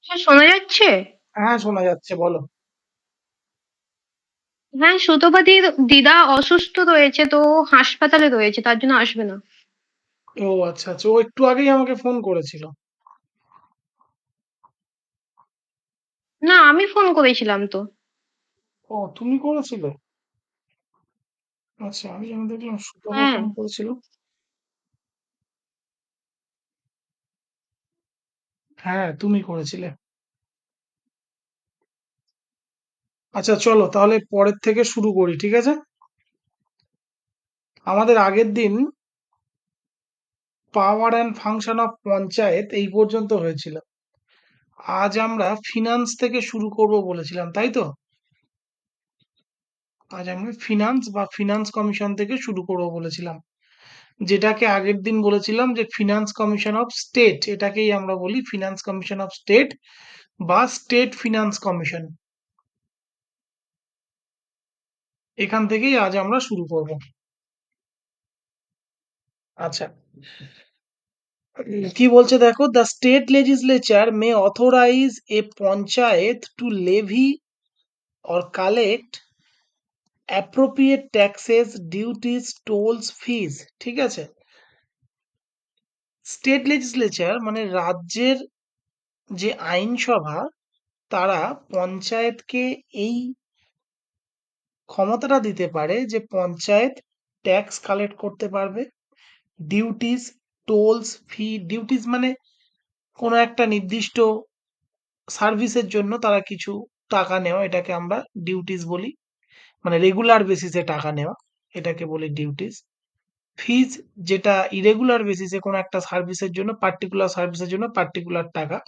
শোনা যাচ্ছে? হ্যাঁ, শোনা যাচ্ছে, বলো। হ্যাঁ, সুতপাদির দিদা অসুস্থ রয়েছে, তো ও হাসপাতালে রয়েছে, তার জন্য আসবে না। ও আচ্ছা আচ্ছা, ও একটু আগেই আমাকে ফোন করেছিল। না, আমি ফোন করেছিলাম তো। ও, তুমি করেছিলে? আচ্ছা, আমি যেন দেখলাম সুতপা হ্যাঁ। ফোন করেছিল। হ্যাঁ, তুমি করেছিলে। আচ্ছা, চলো তাহলে পরের থেকে শুরু করি, ঠিক আছে? আমাদের আগের দিন power and function of panchayat এই পর্যন্ত হয়েছিল। আজ আমরা ফিনান্স থেকে শুরু করব বলেছিলাম, তাই তো? আজ আমরা ফিনান্স বা ফিনান্স কমিশন থেকে শুরু করব বলেছিলাম, যেটাকে আগের দিন বলেছিলাম যে ফিনান্স কমিশন অফ স্টেট, এটাকেই আমরা বলি ফিনান্স কমিশন অফ স্টেট বা স্টেট ফিনান্স কমিশন। এখান থেকেই আজ আমরা শুরু করব। আচ্ছা, কি বলছে দেখো, the state legislature may authorise a panchayat to levy or collect appropriate taxes, duties, tolls, fees. ঠিক আছে, স্টেট লেজিসলেচার মানে রাজ্যের যে আইনসভা, তারা পঞ্চায়েতকে এই ক্ষমতাটা দিতে পারে যে পঞ্চায়েত ট্যাক্স কালেক্ট করতে পারবে, ডিউটিস, টোলস, ফি। ডিউটিস মানে কোনো একটা নির্দিষ্ট সার্ভিসের জন্য তারা কিছু টাকা নেওয়া, এটাকে আমরা ডিউটিস বলি। মানে রেগুলার বেসিসে টাকা নেওয়া, এটাকে বলি ডিউটিস। ফিজ, যেটা ইরেগুলার বেসিসে কোনো একটা সার্ভিসের জন্য, পার্টিকুলার সার্ভিসের জন্য পার্টিকুলার টাকা।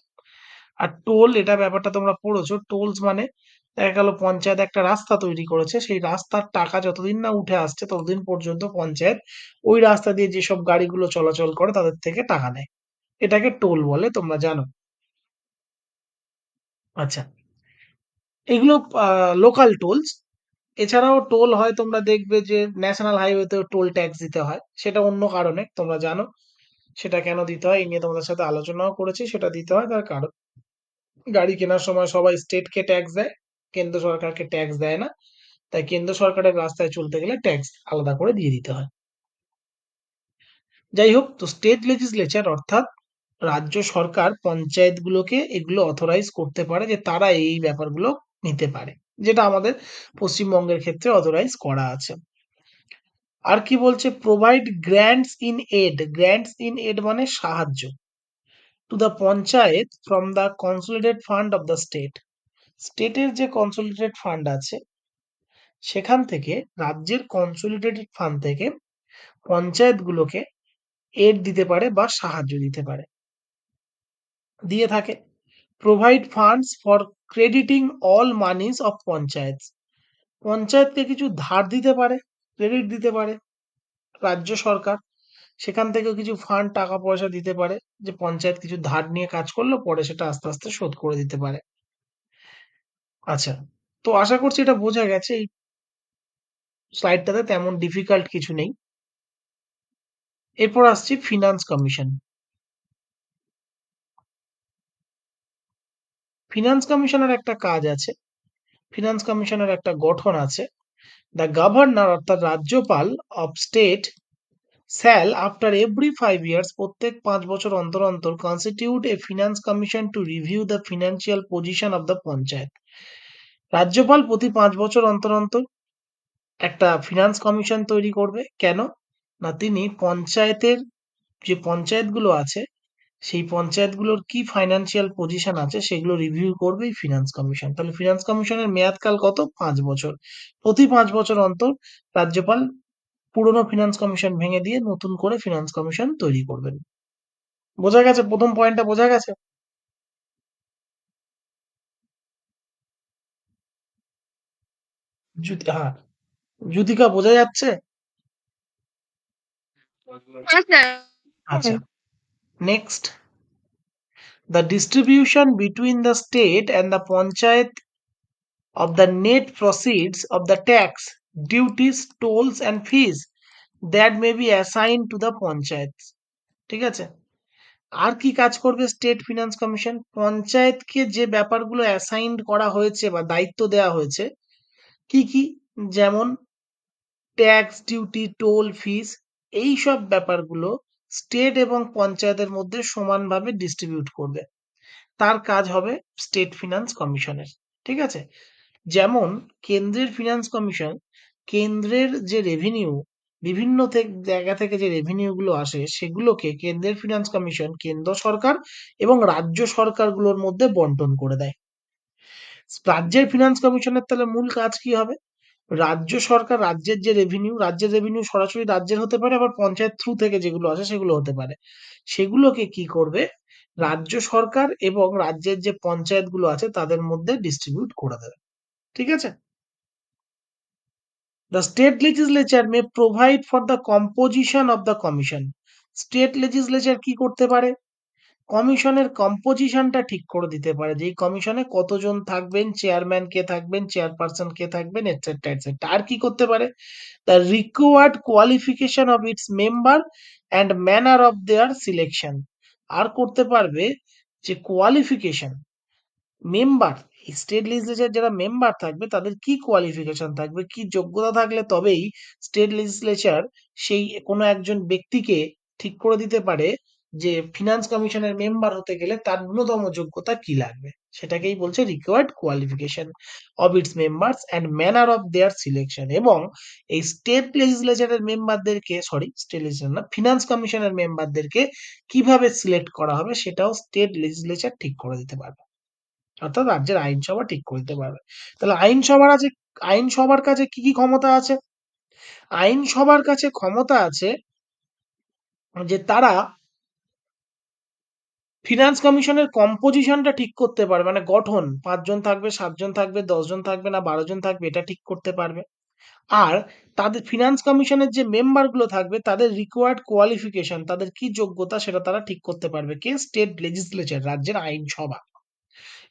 আর টোল, এটা ব্যাপারটা তোমরা পড়েছো, টোলস মানে দেখা গেল পঞ্চায়েত একটা রাস্তা তৈরি করেছে, সেই রাস্তার টাকা যতদিন না উঠে আসছে ততদিন পর্যন্ত পঞ্চায়েত ওই রাস্তা দিয়ে যেসব গাড়িগুলো চলাচল করে তাদের থেকে টাকা নেয়, এটাকে টোল বলে, তোমরা জানো। আচ্ছা, এগুলো লোকাল টোলস। এছাড়াও টোল হয়, তোমরা দেখবে যে ন্যাশনাল হাইওয়েতেও টোল ট্যাক্স দিতে হয়, সেটা অন্য কারণে, তোমরা জানো সেটা কেন দিতে হয়, এই নিয়ে তোমাদের সাথে আলোচনাও করেছি। সেটা দিতে হয় তার কারণ, গাড়ি কেনার সময় সবাই স্টেটকে ট্যাক্স দেয়, কেন্দ্র সরকারকে ট্যাক্স দেয় না, তাই কেন্দ্র সরকারের রাস্তায় চলতে গেলে ট্যাক্স আলাদা করে দিয়ে দিতে হয়। যাই হোক, তো স্টেট লেজিসলেচার অর্থাৎ রাজ্য সরকার পঞ্চায়েতগুলোকে এগুলো অথরাইজ করতে পারে যে তারা এই ব্যাপারগুলো নিতে পারে, যেটা আমাদের পশ্চিমবঙ্গের ক্ষেত্রে অথরাইজ করা আছে। আর কি বলছে, provide grants in add. Grants in add মানে সাহায্য, to the panchayat from the consolidated fund of the state. স্টেটের যে কনসোলিডেটেড ফান্ড আছে সেখান থেকে, রাজ্যের কনসোলিডেটেড ফান্ড থেকে পঞ্চায়েতগুলোকে এড দিতে পারে বা সাহায্য দিতে পারে, দিয়ে থাকে। Provide funds for crediting all monies of panchayat. পঞ্চায়েতকে কিছু ধার দিতে পারে, ক্রেডিট দিতে পারে রাজ্য সরকার, সেখান থেকেও কিছু ফান্ড টাকা পয়সা দিতে পারে, যে পঞ্চায়েত কিছু ধার নিয়ে কাজ করলো, পরে সেটা আস্তে আস্তে শোধ করে দিতে পারে। আচ্ছা, তো আশা করছি এটা বোঝা গেছে। এই স্লাইডটাতে তেমন ডিফিকাল্ট কিছু নেই। এরপর আসছি ফিনান্স কমিশন। ফিনান্স কমিশনের একটা কাজ আছে, ফিনান্স কমিশনের একটা গঠন আছে। দ্য গভর্নর অর্থাৎ রাজ্যপাল of state shall after every 5 years, প্রত্যেক 5 বছর অন্তর অন্তর, constitute A finance commission to review the financial position of the panchayat. রাজ্যপাল প্রতি 5 বছর অন্তর অন্তর একটা ফিনান্স কমিশন তৈরি করবে। কেন? না, তিনি পঞ্চায়েতের যে পঞ্চায়েতগুলো আছে সেই পঞ্চায়েতগুলোর কি ফাইন্যান্সিয়াল পজিশন আছে সেগুলো রিভিউ করবে এই ফিনান্স কমিশন। তাহলে ফিনান্স কমিশনের মেয়াদকাল কত? 5 বছর। প্রতি 5 বছর অন্তর রাজ্যপাল পুরনো ফিনান্স কমিশন ভেঙে দিয়ে নতুন করে ফিনান্স কমিশন তৈরি করবেন। বোঝা গেছে? প্রথম পয়েন্টটা বোঝা গেছে? হ্যাঁ, যুতিকা বোঝা যাচ্ছে? হ্যাঁ স্যার। আচ্ছা, next, the distribution between the state and the panchayat of the net proceeds of the tax, duties, tolls and fees that may be assigned to the panchayats. ঠিক আছে, আর কি কাজ করবে স্টেট ফিনান্স কমিশন? পঞ্চায়েতকে যে ব্যাপারগুলো assigned করা হয়েছে বা দায়িত্ব দেওয়া হয়েছে, কি কি? যেমন ট্যাক্স, ডিউটি, টোল, ফিস, এইসব ব্যাপারগুলো স্টেট এবং পঞ্চায়েতের মধ্যে সমানভাবে ডিস্ট্রিবিউট করবে। তার কাজ হবে স্টেট ফিনান্স কমিশনের। ঠিক আছে? যেমন কেন্দ্রের ফিনান্স কমিশন কেন্দ্রের যে রেভিনিউ, বিভিন্ন জায়গা থেকে যে রেভিনিউ গুলো আসে সেগুলোকে কেন্দ্রের ফিনান্স কমিশন কেন্দ্র সরকার এবং রাজ্য সরকারগুলোর মধ্যে বন্টন করে দেয়। রাজ্যের ফিনান্স কমিশনের তাহলে মূল কাজ কি হবে? রাজ্য সরকার রাজ্যের রেভিনিউ সরাসরি রাজ্যের হতে পারে, আবার পঞ্চায়েত থ্রু থেকে যেগুলো আসে সেগুলো হতে পারে। সেগুলোকে কি করবে? রাজ্য সরকার এবং রাজ্যের যে পঞ্চায়েতগুলো আছে তাদের মধ্যে ডিস্ট্রিবিউট করে দেবে। ঠিক আছে? The state legislature may provide for the composition of the commission. State legislature কি করতে পারে? কমিশনের কম্পোজিশনটা ঠিক করে দিতে পারে যে এই কমিশনে কতজন থাকবেন, চেয়ারম্যান কে থাকবেন, চেয়ারপারসন কে থাকবেন, এটসেট্রা এটসেট্রা। আর কি করতে পারে? The required qualification of its member and manner of their selection. আর করতে পারবে যে কোয়ালিফিকেশন মেম্বার, স্টেট লেজিসলেচার যারা মেম্বার থাকবে তাদের কি কোয়ালিফিকেশন থাকবে, কি যোগ্যতা থাকলে তবেই স্টেট লেজিসলেচার সেই কোনো একজন ব্যক্তিকে ঠিক করে দিতে পারে যে ফিনান্স কমিশনের মেম্বার হতে গেলে তার ন্যূনতম যোগ্যতা কি লাগবে। সেটাকেই বলছে required qualification of it's members and manner of their selection. এবং এই স্টেট লেজিসলেচারের মেম্বারদেরকে, স্টেট লেজিসলেচার না, ফিনান্স কমিশনের মেম্বারদেরকে কিভাবে সিলেক্ট করা হবে সেটাও স্টেট লেজিসলেচার ঠিক করে দিতে পারবে, অর্থাৎ রাজ্যের আইনসভা ঠিক করে দিতে পারবে। তাহলে আইনসভার কাছে কি কি ক্ষমতা আছে? আইনসভার কাছে ক্ষমতা আছে যে তারা ফিনান্স কমিশনের কম্পোজিশনটা ঠিক করতে পারবে, মানে গঠন, 5 জন থাকবে, 7 জন থাকবে, 10 জন থাকবে না 12 জন থাকবে, এটা ঠিক করতে পারবে। আর তাদের ফিনান্স কমিশনের যে মেম্বার গুলো থাকবে তাদের রিকোয়ার্ড কোয়ালিফিকেশন, তাদের কি যোগ্যতা সেটা তারা ঠিক করতে পারবে কে? স্টেট লেজিসলেচার, রাজ্যের আইনসভা।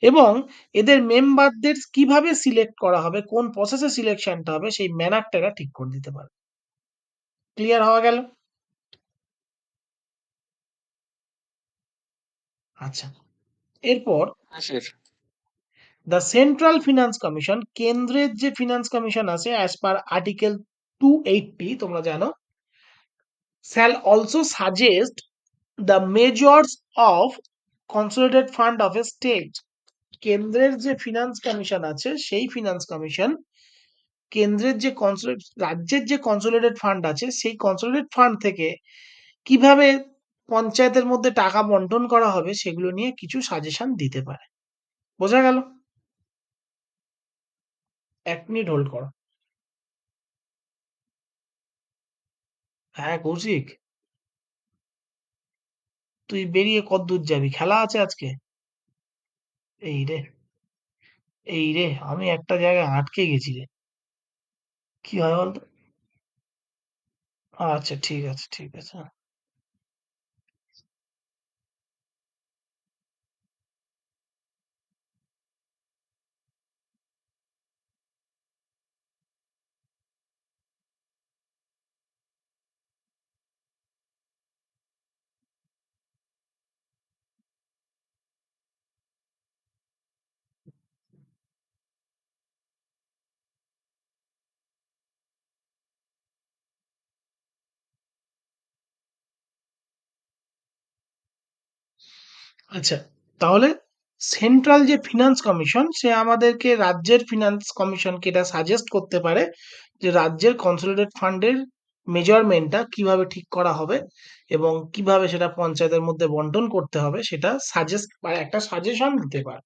এবং এদের মেম্বারদের কিভাবে সিলেক্ট করা হবে, কোন প্রসেসে সিলেকশনটা হবে, সেই ম্যানারটা এরা ঠিক করে দিতে পারে। ক্লিয়ার হওয়া গেল? আচ্ছা, এরপর হ্যাঁ sir. The central finance commission, কেন্দ্রের যে ফিনান্স কমিশন আছে অ্যাজ পার আর্টিকেল 280, তোমরা জানো, shall also suggest the measures of consolidated fund of a state. কেন্দ্রের যে ফিনান্স কমিশন আছে সেই ফিনান্স কমিশন রাজ্যের যে কনসোলিডেটেড ফান্ড আছে সেই কনসোলিডেটেড ফান্ড থেকে কিভাবে পঞ্চায়েতের মধ্যে টাকা বন্টন করা হবে সেগুলো নিয়ে কিছু সাজেশন দিতে পারে। বোঝা গেল? 1 মিনিট হোল্ড করো। হ্যাঁ কৌশিক, তুই বেরিয়ে কতদূর যাবি? খেলা আছে আজকে? এই রে, আমি একটা জায়গায় আটকে গেছি রে। কি হয় বলতো? আচ্ছা ঠিক আছে, ঠিক আছে। আচ্ছা, তাহলে সেন্ট্রাল যে ফিনান্স কমিশন সে আমাদেরকে রাজ্যের ফিনান্স কমিশনকে এটা সাজেস্ট করতে পারে যে রাজ্যের কনসোলিডেটেড ফান্ডের মেজারমেন্টটা কিভাবে ঠিক করা হবে এবং কিভাবে সেটা পঞ্চায়েতের মধ্যে বন্টন করতে হবে সেটা একটা সাজেশন দিতে পারে।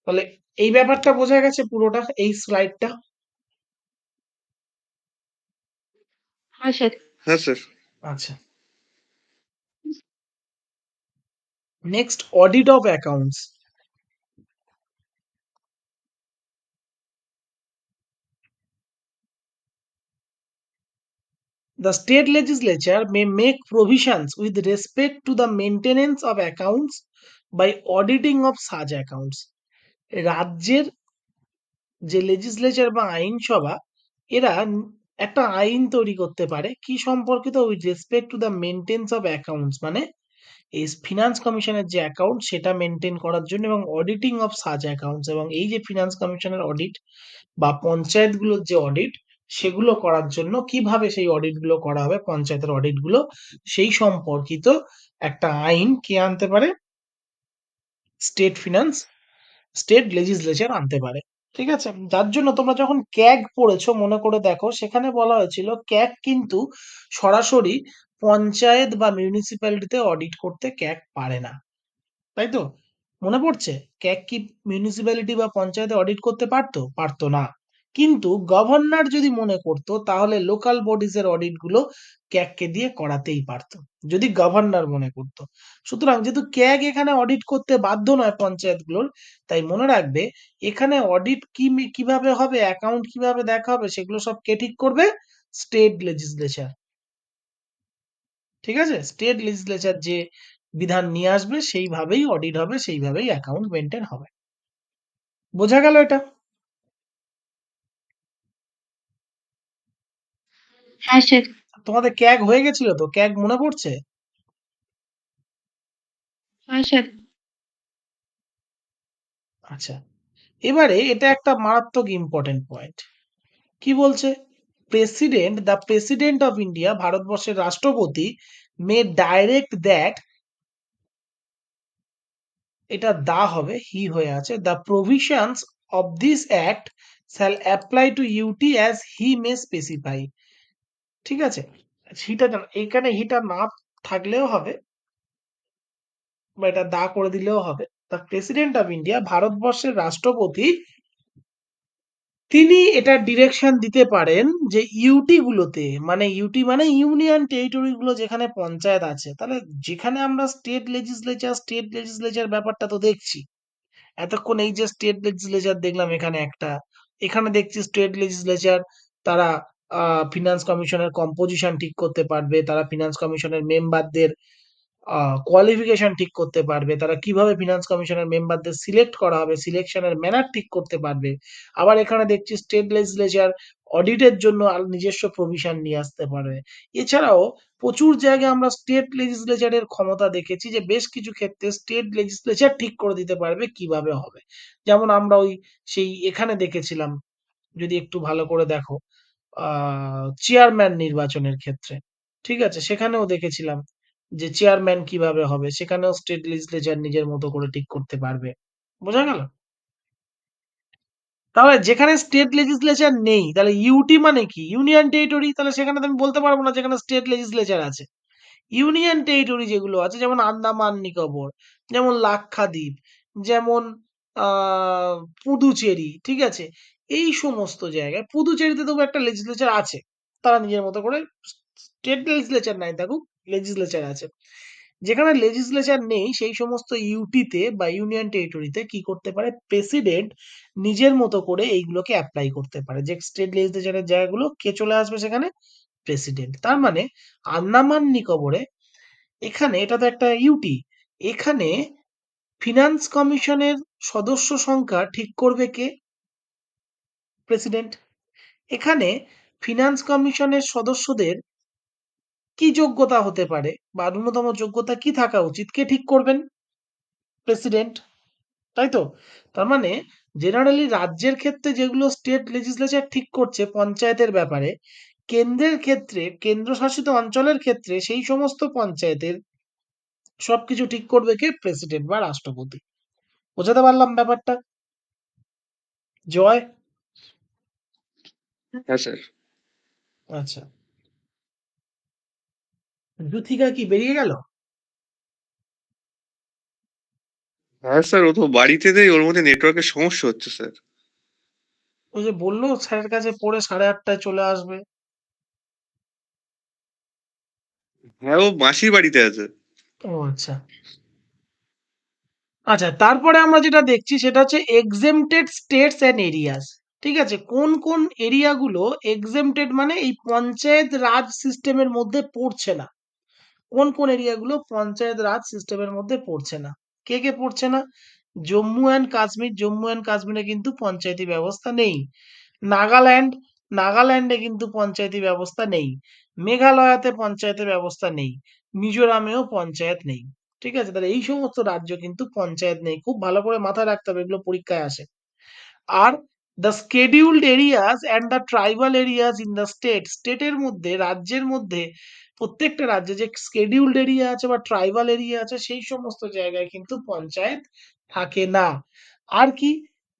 তাহলে এই ব্যাপারটা বোঝা গেছে পুরোটা, এই স্লাইডটা? হ্যাঁ স্যার। হ্যাঁ স্যার। আচ্ছা, next audit of accounts. The state legislature may make provisions with respect to the maintenance of accounts by auditing of such accounts. রাজ্যের যে লেজিসলেচার বা আইনসভা এরা একটা আইন তৈরি করতে পারে কি সম্পর্কিত? With respect to the maintenance of accounts, মানে এই ফিনান্স কমিশনের যে অ্যাকাউন্ট সেটা মেনটেন করার জন্য এবং অডিটিং অফ সাচ অ্যাকাউন্টস, এবং এই যে ফিনান্স কমিশনের অডিট বা পঞ্চায়েতগুলোর যে অডিট সেগুলো করার জন্য কিভাবে সেই অডিট গুলো করা হবে, পঞ্চায়েতের অডিট গুলো, সেই সম্পর্কিত একটা আইন কে আনতে পারে? স্টেট ফিনান্স, স্টেট লেজিসলেচার আনতে পারে। ঠিক আছে, যার জন্য তোমরা যখন ক্যাগ পড়েছো মনে করে দেখো, সেখানে বলা হয়েছিল ক্যাগ কিন্তু সরাসরি পঞ্চায়েত বা মিউনিসিপ্যালিটিতে অডিট করতে ক্যাগ পারে না, তাই তো? মনে পড়ছে? ক্যাগ কি মিউনিসিপ্যালিটি বা পঞ্চায়েতে অডিট করতে পারতো? পারতো না। কিন্তু গভর্নর যদি মনে করতো তাহলে লোকাল বডিজ এর অডিট গুলো ক্যাগকে দিয়ে করাতেই পারতো, যদি গভর্নর মনে করতো। সুতরাং যেহেতু ক্যাগ এখানে অডিট করতে বাধ্য নয় পঞ্চায়েতগুলোর, তাই মনে রাখবে এখানে অডিট কিভাবে হবে, অ্যাকাউন্ট কিভাবে দেখা হবে, সেগুলো সব কে ঠিক করবে? State legislature. ঠিক আছে, স্টেট লেজিসলেচার যে বিধান নিয়ে আসবে সেইভাবেই অডিট হবে, সেইভাবেই অ্যাকাউন্ট মেনটেন হবে। বোঝা গেল এটা? হ্যাঁ স্যার। তোমাদের ক্যাগ হয়ে গেছিল তো? ক্যাগ মনে পড়ছে? হ্যাঁ স্যার। আচ্ছা, এবারে এটা একটা মারাত্মক ইম্পর্টেন্ট পয়েন্ট। কি বলছে? দ্য প্রেসিডেন্ট অফ ইন্ডিয়া, ভারতবর্ষের রাষ্ট্রপতি, মে ডাইরেক্ট দ্যাট, এটা দা হবে, হি হয়ে আছে, the provisions of this act shall apply to UT as he may specify. ঠিক আছে, হিটা এখানে হিটা না থাকলেও হবে, বা এটা দা করে দিলেও হবে। দ্য প্রেসিডেন্ট অফ ইন্ডিয়া, ভারতবর্ষের রাষ্ট্রপতি, তিনি এটা ডিরেকশন দিতে পারেন যে ইউটি গুলোতে, মানে ইউটি মানে ইউনিয়ন টেরিটরি গুলো যেখানে পঞ্চায়েত আছে, তাহলে যেখানে আমরা স্টেট লেজিসলেচার ব্যাপারটা তো দেখছি এতক্ষণ, এই যে স্টেট লেজিসলেচার দেখলাম এখানে একটা, এখানে দেখছি স্টেট লেজিসলেচার তারা ফিনান্স কমিশনের কম্পোজিশন ঠিক করতে পারবে, তারা ফিনান্স কমিশনের মেম্বারদের কোয়ালিফিকেশন ঠিক করতে পারবে, তারা কিভাবে ফিনান্স কমিশনের মেম্বারদের সিলেক্ট করা হবে, সিলেকশনের ম্যানার ঠিক করতে পারবে। আবার এখানে দেখছি স্টেট লেজিসলেচার অডিটের জন্য নিজস্ব প্রভিশন নিয়ে আসতে পারবে। এছাড়াও প্রচুর জায়গায় আমরা স্টেট লেজিসলেচারের ক্ষমতা দেখেছি যে বেশ কিছু ক্ষেত্রে স্টেট লেজিসলেচার ঠিক করে দিতে পারবে কিভাবে হবে। যেমন আমরা ওই সেই এখানে দেখেছিলাম, যদি একটু ভালো করে দেখো, চেয়ারম্যান নির্বাচনের ক্ষেত্রে, ঠিক আছে, সেখানেও দেখেছিলাম যে চেয়ারম্যান কিভাবে হবে, সেখানেও স্টেট লেজিসলেচার নিজের মতো করে ঠিক করতে পারবে। বোঝা গেল? তাহলে যেখানে স্টেট লেজিসলেচার নেই, তাহলে ইউটি মানে কি? ইউনিয়ন টেরিটরি, তাহলে সেখানে তো আমি বলতে পারবো না যেখানে স্টেট লেজিসলেচার আছে। ইউনিয়ন টেরিটরি যেগুলো আছে, যেমন আন্দামান নিকোবর, যেমন লাক্ষাদ্বীপ, যেমন আহ পুদুচেরি, ঠিক আছে, এই সমস্ত জায়গায়, পুদুচেরিতে তবু একটা লেজিসলেচার আছে, তারা নিজের মতো করে, স্টেট লেজিসলেচার নাই থাকুক, লেজিসলেচার আছে। যেখানে লেজিসলেচার নেই সেই সমস্ত ইউটিতে বা ইউনিয়ন টেরিটরিতে কি করতে পারে? প্রেসিডেন্ট নিজের মতো করে এইগুলোকে অ্যাপ্লাই করতে পারে, যে স্টেট লেজিসলেচারের জায়গাগুলো কে চলে আসবে সেখানে? প্রেসিডেন্ট। তার মানে আন্দামান নিকোবরে, এখানে এটা তো একটা ইউটি, এখানে ফিনান্স কমিশনের সদস্য সংখ্যা ঠিক করবে কে? প্রেসিডেন্ট। এখানে ফিনান্স কমিশনের সদস্যদের কি যোগ্যতা হতে পারে বা ন্যূনতম যোগ্যতা কি থাকা উচিত, কে ঠিক করবেন? প্রেসিডেন্ট, তাই তো? তার মানে জেনারেলি রাজ্যের ক্ষেত্রে যেগুলো স্টেট লেজিসলেচার ঠিক করছে পঞ্চায়েতের ব্যাপারে, কেন্দ্রের ক্ষেত্রে, কেন্দ্রশাসিত অঞ্চলের ক্ষেত্রে সেই সমস্ত পঞ্চায়েতের সবকিছু ঠিক করবে কে? প্রেসিডেন্ট বা রাষ্ট্রপতি। বোঝাতে পারলাম ব্যাপারটা? জয়? হ্যাঁ স্যার। আচ্ছা, যুথিকা কি বেরিয়ে গেল? হ্যাঁ স্যার, ও তো বাড়িতে নেই, ওর মধ্যে নেটওয়ার্কের সমস্যা হচ্ছে স্যার। ওই যে বললো স্যারের কাছে পড়ে 8:30টায় চলে আসবে। হ্যাঁ, ও মাসির বাড়িতে আছে। ও আচ্ছা। আচ্ছা, তারপরে আমরা যেটা দেখছি সেটা হচ্ছে এক্সেমটেড স্টেটস অ্যান্ড এরিয়াস। ঠিক আছে, কোন কোন এরিয়াগুলো এক্সেমটেড, মানে এই পঞ্চায়েত রাজ সিস্টেমের মধ্যে পড়ছে না। কোন কোন এরিয়াগুলো পঞ্চায়েত রাজ সিস্টেমের মধ্যে পড়ছে না? কে কে পড়ছে না? জম্মু অ্যান্ড কাশ্মীর, জম্মু অ্যান্ড কাশ্মীরে কিন্তু পঞ্চায়েতি ব্যবস্থা নেই। নাগাল্যান্ড, নাগাল্যান্ডে কিন্তু পঞ্চায়েতি ব্যবস্থা নেই। মেঘালয়াতে পঞ্চায়েতের ব্যবস্থা নেই। মিজোরামেও পঞ্চায়েত নেই। ঠিক আছে, তাহলে এই সমস্ত রাজ্য কিন্তু পঞ্চায়েত নেই, খুব ভালো করে মাথায় রাখতে হবে, এগুলো পরীক্ষায় আসে। Are the scheduled areas and the tribal areas in the স্টেটের মধ্যে, রাজ্যের মধ্যে, প্রত্যেকটা রাজ্যে যে scheduled এরিয়া আছে বা ট্রাইবাল এরিয়া আছে সেই সমস্ত জায়গায় কিন্তু পঞ্চায়েত থাকে না। আর কি,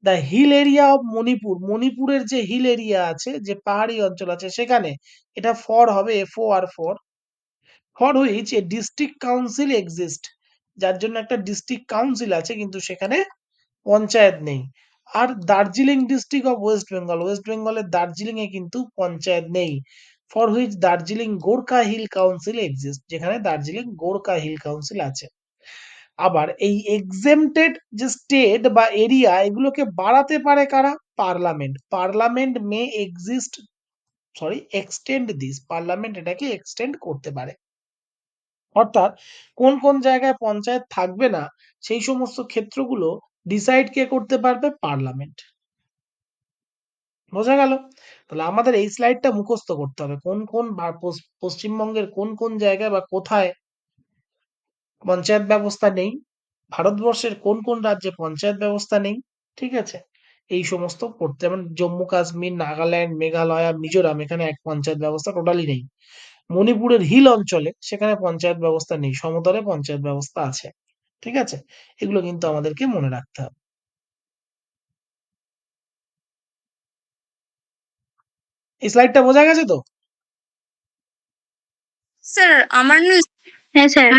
the hill area of Manipur, মণিপুরের যে হিল এরিয়া আছে, যে পাহাড়ি অঞ্চল আছে সেখানে, এটা ফর হবে, FOR, for which a district council exist, যার জন্য একটা ডিস্ট্রিক্ট কাউন্সিল আছে কিন্তু সেখানে পঞ্চায়েত নেই। আর Darjeeling district of west Bengal, west বেঙ্গলের দার্জিলিং এ কিন্তু পঞ্চায়েত নেই, for which Darjeeling Gorkha hill council exist, যেখানে দার্জিলিং গোর্খা হিল কাউন্সিল আছে। আবার এই এক্সেমটেড যে স্টেট বা এরিয়া, এগুলোকে বাড়াতে পারে কারা? Parliament. Parliament May exist, sorry extend this, parliament এটাকে এক্সটেন্ড করতে পারে। অর্থাৎ কোন কোন জায়গায় পঞ্চায়েত থাকবে না সেই সমস্ত ক্ষেত্রগুলো ডিসাইড কে করতে পারবে? পার্লামেন্ট। বোঝা গেল? তাহলে আমাদের এই স্লাইডটা মুখস্থ করতে হবে, কোন কোন পশ্চিমবঙ্গের কোন কোন জায়গায় বা কোথায় পঞ্চায়েত ব্যবস্থা নেই, ভারতবর্ষের কোন কোন রাজ্যে পঞ্চায়েত ব্যবস্থা নেই। ঠিক আছে, এই সমস্ত করতে, যেমন জম্মু কাশ্মীর, নাগাল্যান্ড, মেঘালয়, মিজোরাম, এখানে এক পঞ্চায়েত ব্যবস্থা টোটালি নেই। মণিপুরের হিল অঞ্চলে সেখানে পঞ্চায়েত ব্যবস্থা নেই, সমতলে পঞ্চায়েত ব্যবস্থা আছে। ঠিক আছে, এগুলো কিন্তু আমাদেরকে মনে রাখতে হবে। এই স্লাইডটা বোঝা গেছে তো? স্যার আমার না হ্যাঁ স্যার।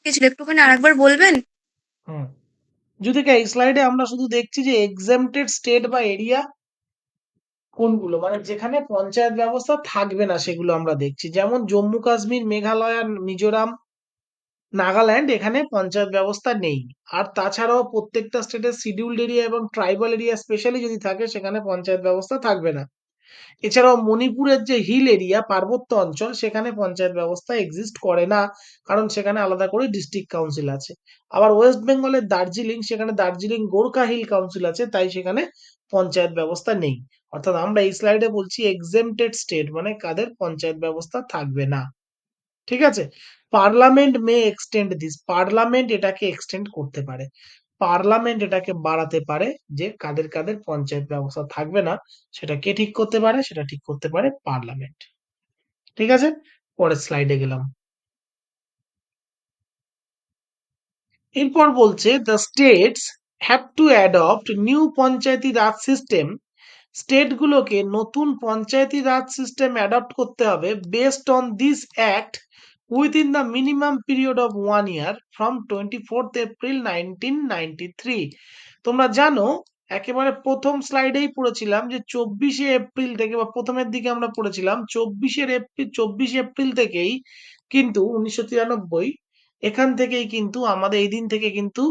কিছু একটুখানি আরেকবার বলবেন? হুম, যদিকে এই স্লাইডে আমরা শুধু দেখছি যে এক্সাম্পটেড স্টেট বা এরিয়া কোনগুলো, মানে যেখানে পঞ্চায়েত ব্যবস্থা থাকবে না সেগুলো আমরা দেখছি, যেমন জম্মু কাশ্মীর, মেঘালয়, আর মিজোরাম, নাগাল্যান্ড, এখানে পঞ্চায়েত ব্যবস্থা নেই। আর তাছাড়াও প্রত্যেকটা স্টেটের শিডিউলড এরিয়া এবং ট্রাইবাল এরিয়া স্পেশালি যদি থাকে সেখানে পঞ্চায়েত ব্যবস্থা থাকবে না। এছাড়াও মণিপুরের যে হিল এরিয়া, পার্বত্য অঞ্চল, সেখানে পঞ্চায়েত ব্যবস্থা এক্সিস্ট করে না, কারণ সেখানে আলাদা করে ডিস্ট্রিক্ট কাউন্সিল আছে। আবার ওয়েস্ট বেঙ্গলের দার্জিলিং, সেখানে দার্জিলিং গোর্খা হিল কাউন্সিল আছে, তাই সেখানে পঞ্চায়েত ব্যবস্থা নেই। অর্থাৎ আমরা এই স্লাইডে বলছি এক্সেমটেড স্টেট মানে কাদের পঞ্চায়েত ব্যবস্থা থাকবে না। ঠিক আছে, parliament May extend this, parliament এটাকে এক্সটেন্ড করতে পারে, পার্লামেন্ট এটাকে বাড়াতে পারে, যে কাদের কাদের পঞ্চায়েত ব্যবস্থা থাকবে না সেটা কে ঠিক করতে পারে? সেটা ঠিক করতে পারে পার্লামেন্ট। ঠিক আছে, পরের স্লাইডে গেলাম। এরপর বলছে the states have to adopt new Panchayati Raj system, state গুলোকে নতুন পঞ্চায়েতি রাজ সিস্টেম অ্যাডপ্ট করতে হবে based on this act within the minimum period of 1 year from 24th April 1993। তোমরা জানো, একেবারে প্রথম স্লাইডেই পড়েছিলাম যে 24শে এপ্রিল থেকে, বা প্রথমের দিকে আমরা পড়েছিলাম 24শে এপ্রিল থেকেই কিন্তু 1993, এখান থেকেই কিন্তু আমাদের এই দিন থেকে কিন্তু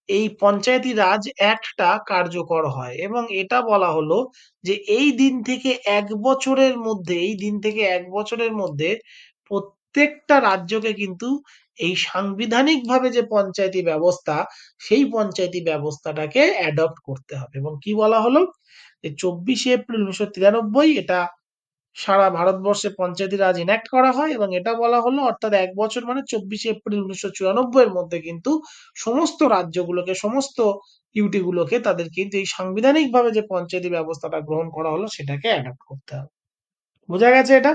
এই পঞ্চায়েতি রাজ অ্যাক্টটা কার্যকর হয়, এবং এটা বলা হলো যে এই দিন থেকে 1 বছরের মধ্যে, এই দিন থেকে 1 বছরের মধ্যে প্রত্যেকটা রাজ্যকে কিন্তু এই সাংবিধানিকভাবে যে পঞ্চায়েতি ব্যবস্থা, সেই পঞ্চায়েতি ব্যবস্থাটাকে অ্যাডপ্ট করতে হবে। এবং কি বলা হলো, যে 24শে এপ্রিল 1993 এটা সারা ভারতবর্ষে পঞ্চায়েতি রাজ ইনঅ্যাক্ট করা হয়, এবং এটা বলা হলো অর্থাৎ 1 বছর মানে 24শে এপ্রিল 1994 মধ্যে কিন্তু সমস্ত রাজ্যগুলোকে, সমস্ত ইউটি গুলোকে, তাদের কিন্তু এই সাংবিধানিক ভাবে যে পঞ্চায়েতি ব্যবস্থাটা গ্রহণ করা হলো সেটাকে অ্যাডপ্ট করতে হবে। বোঝা গেছে এটা?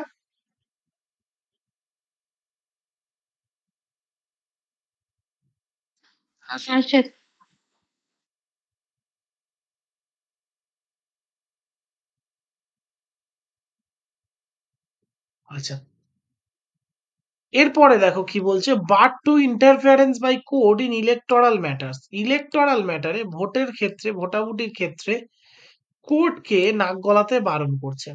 আচ্ছা। আচ্ছা, এরপরে দেখো কি বলছে, but to interference by court in electoral matters, electoral ম্যাটারে, ভোটের ক্ষেত্রে, ভোটাভুটির ক্ষেত্রে কোর্টকে নাক গলাতে বারণ করছে।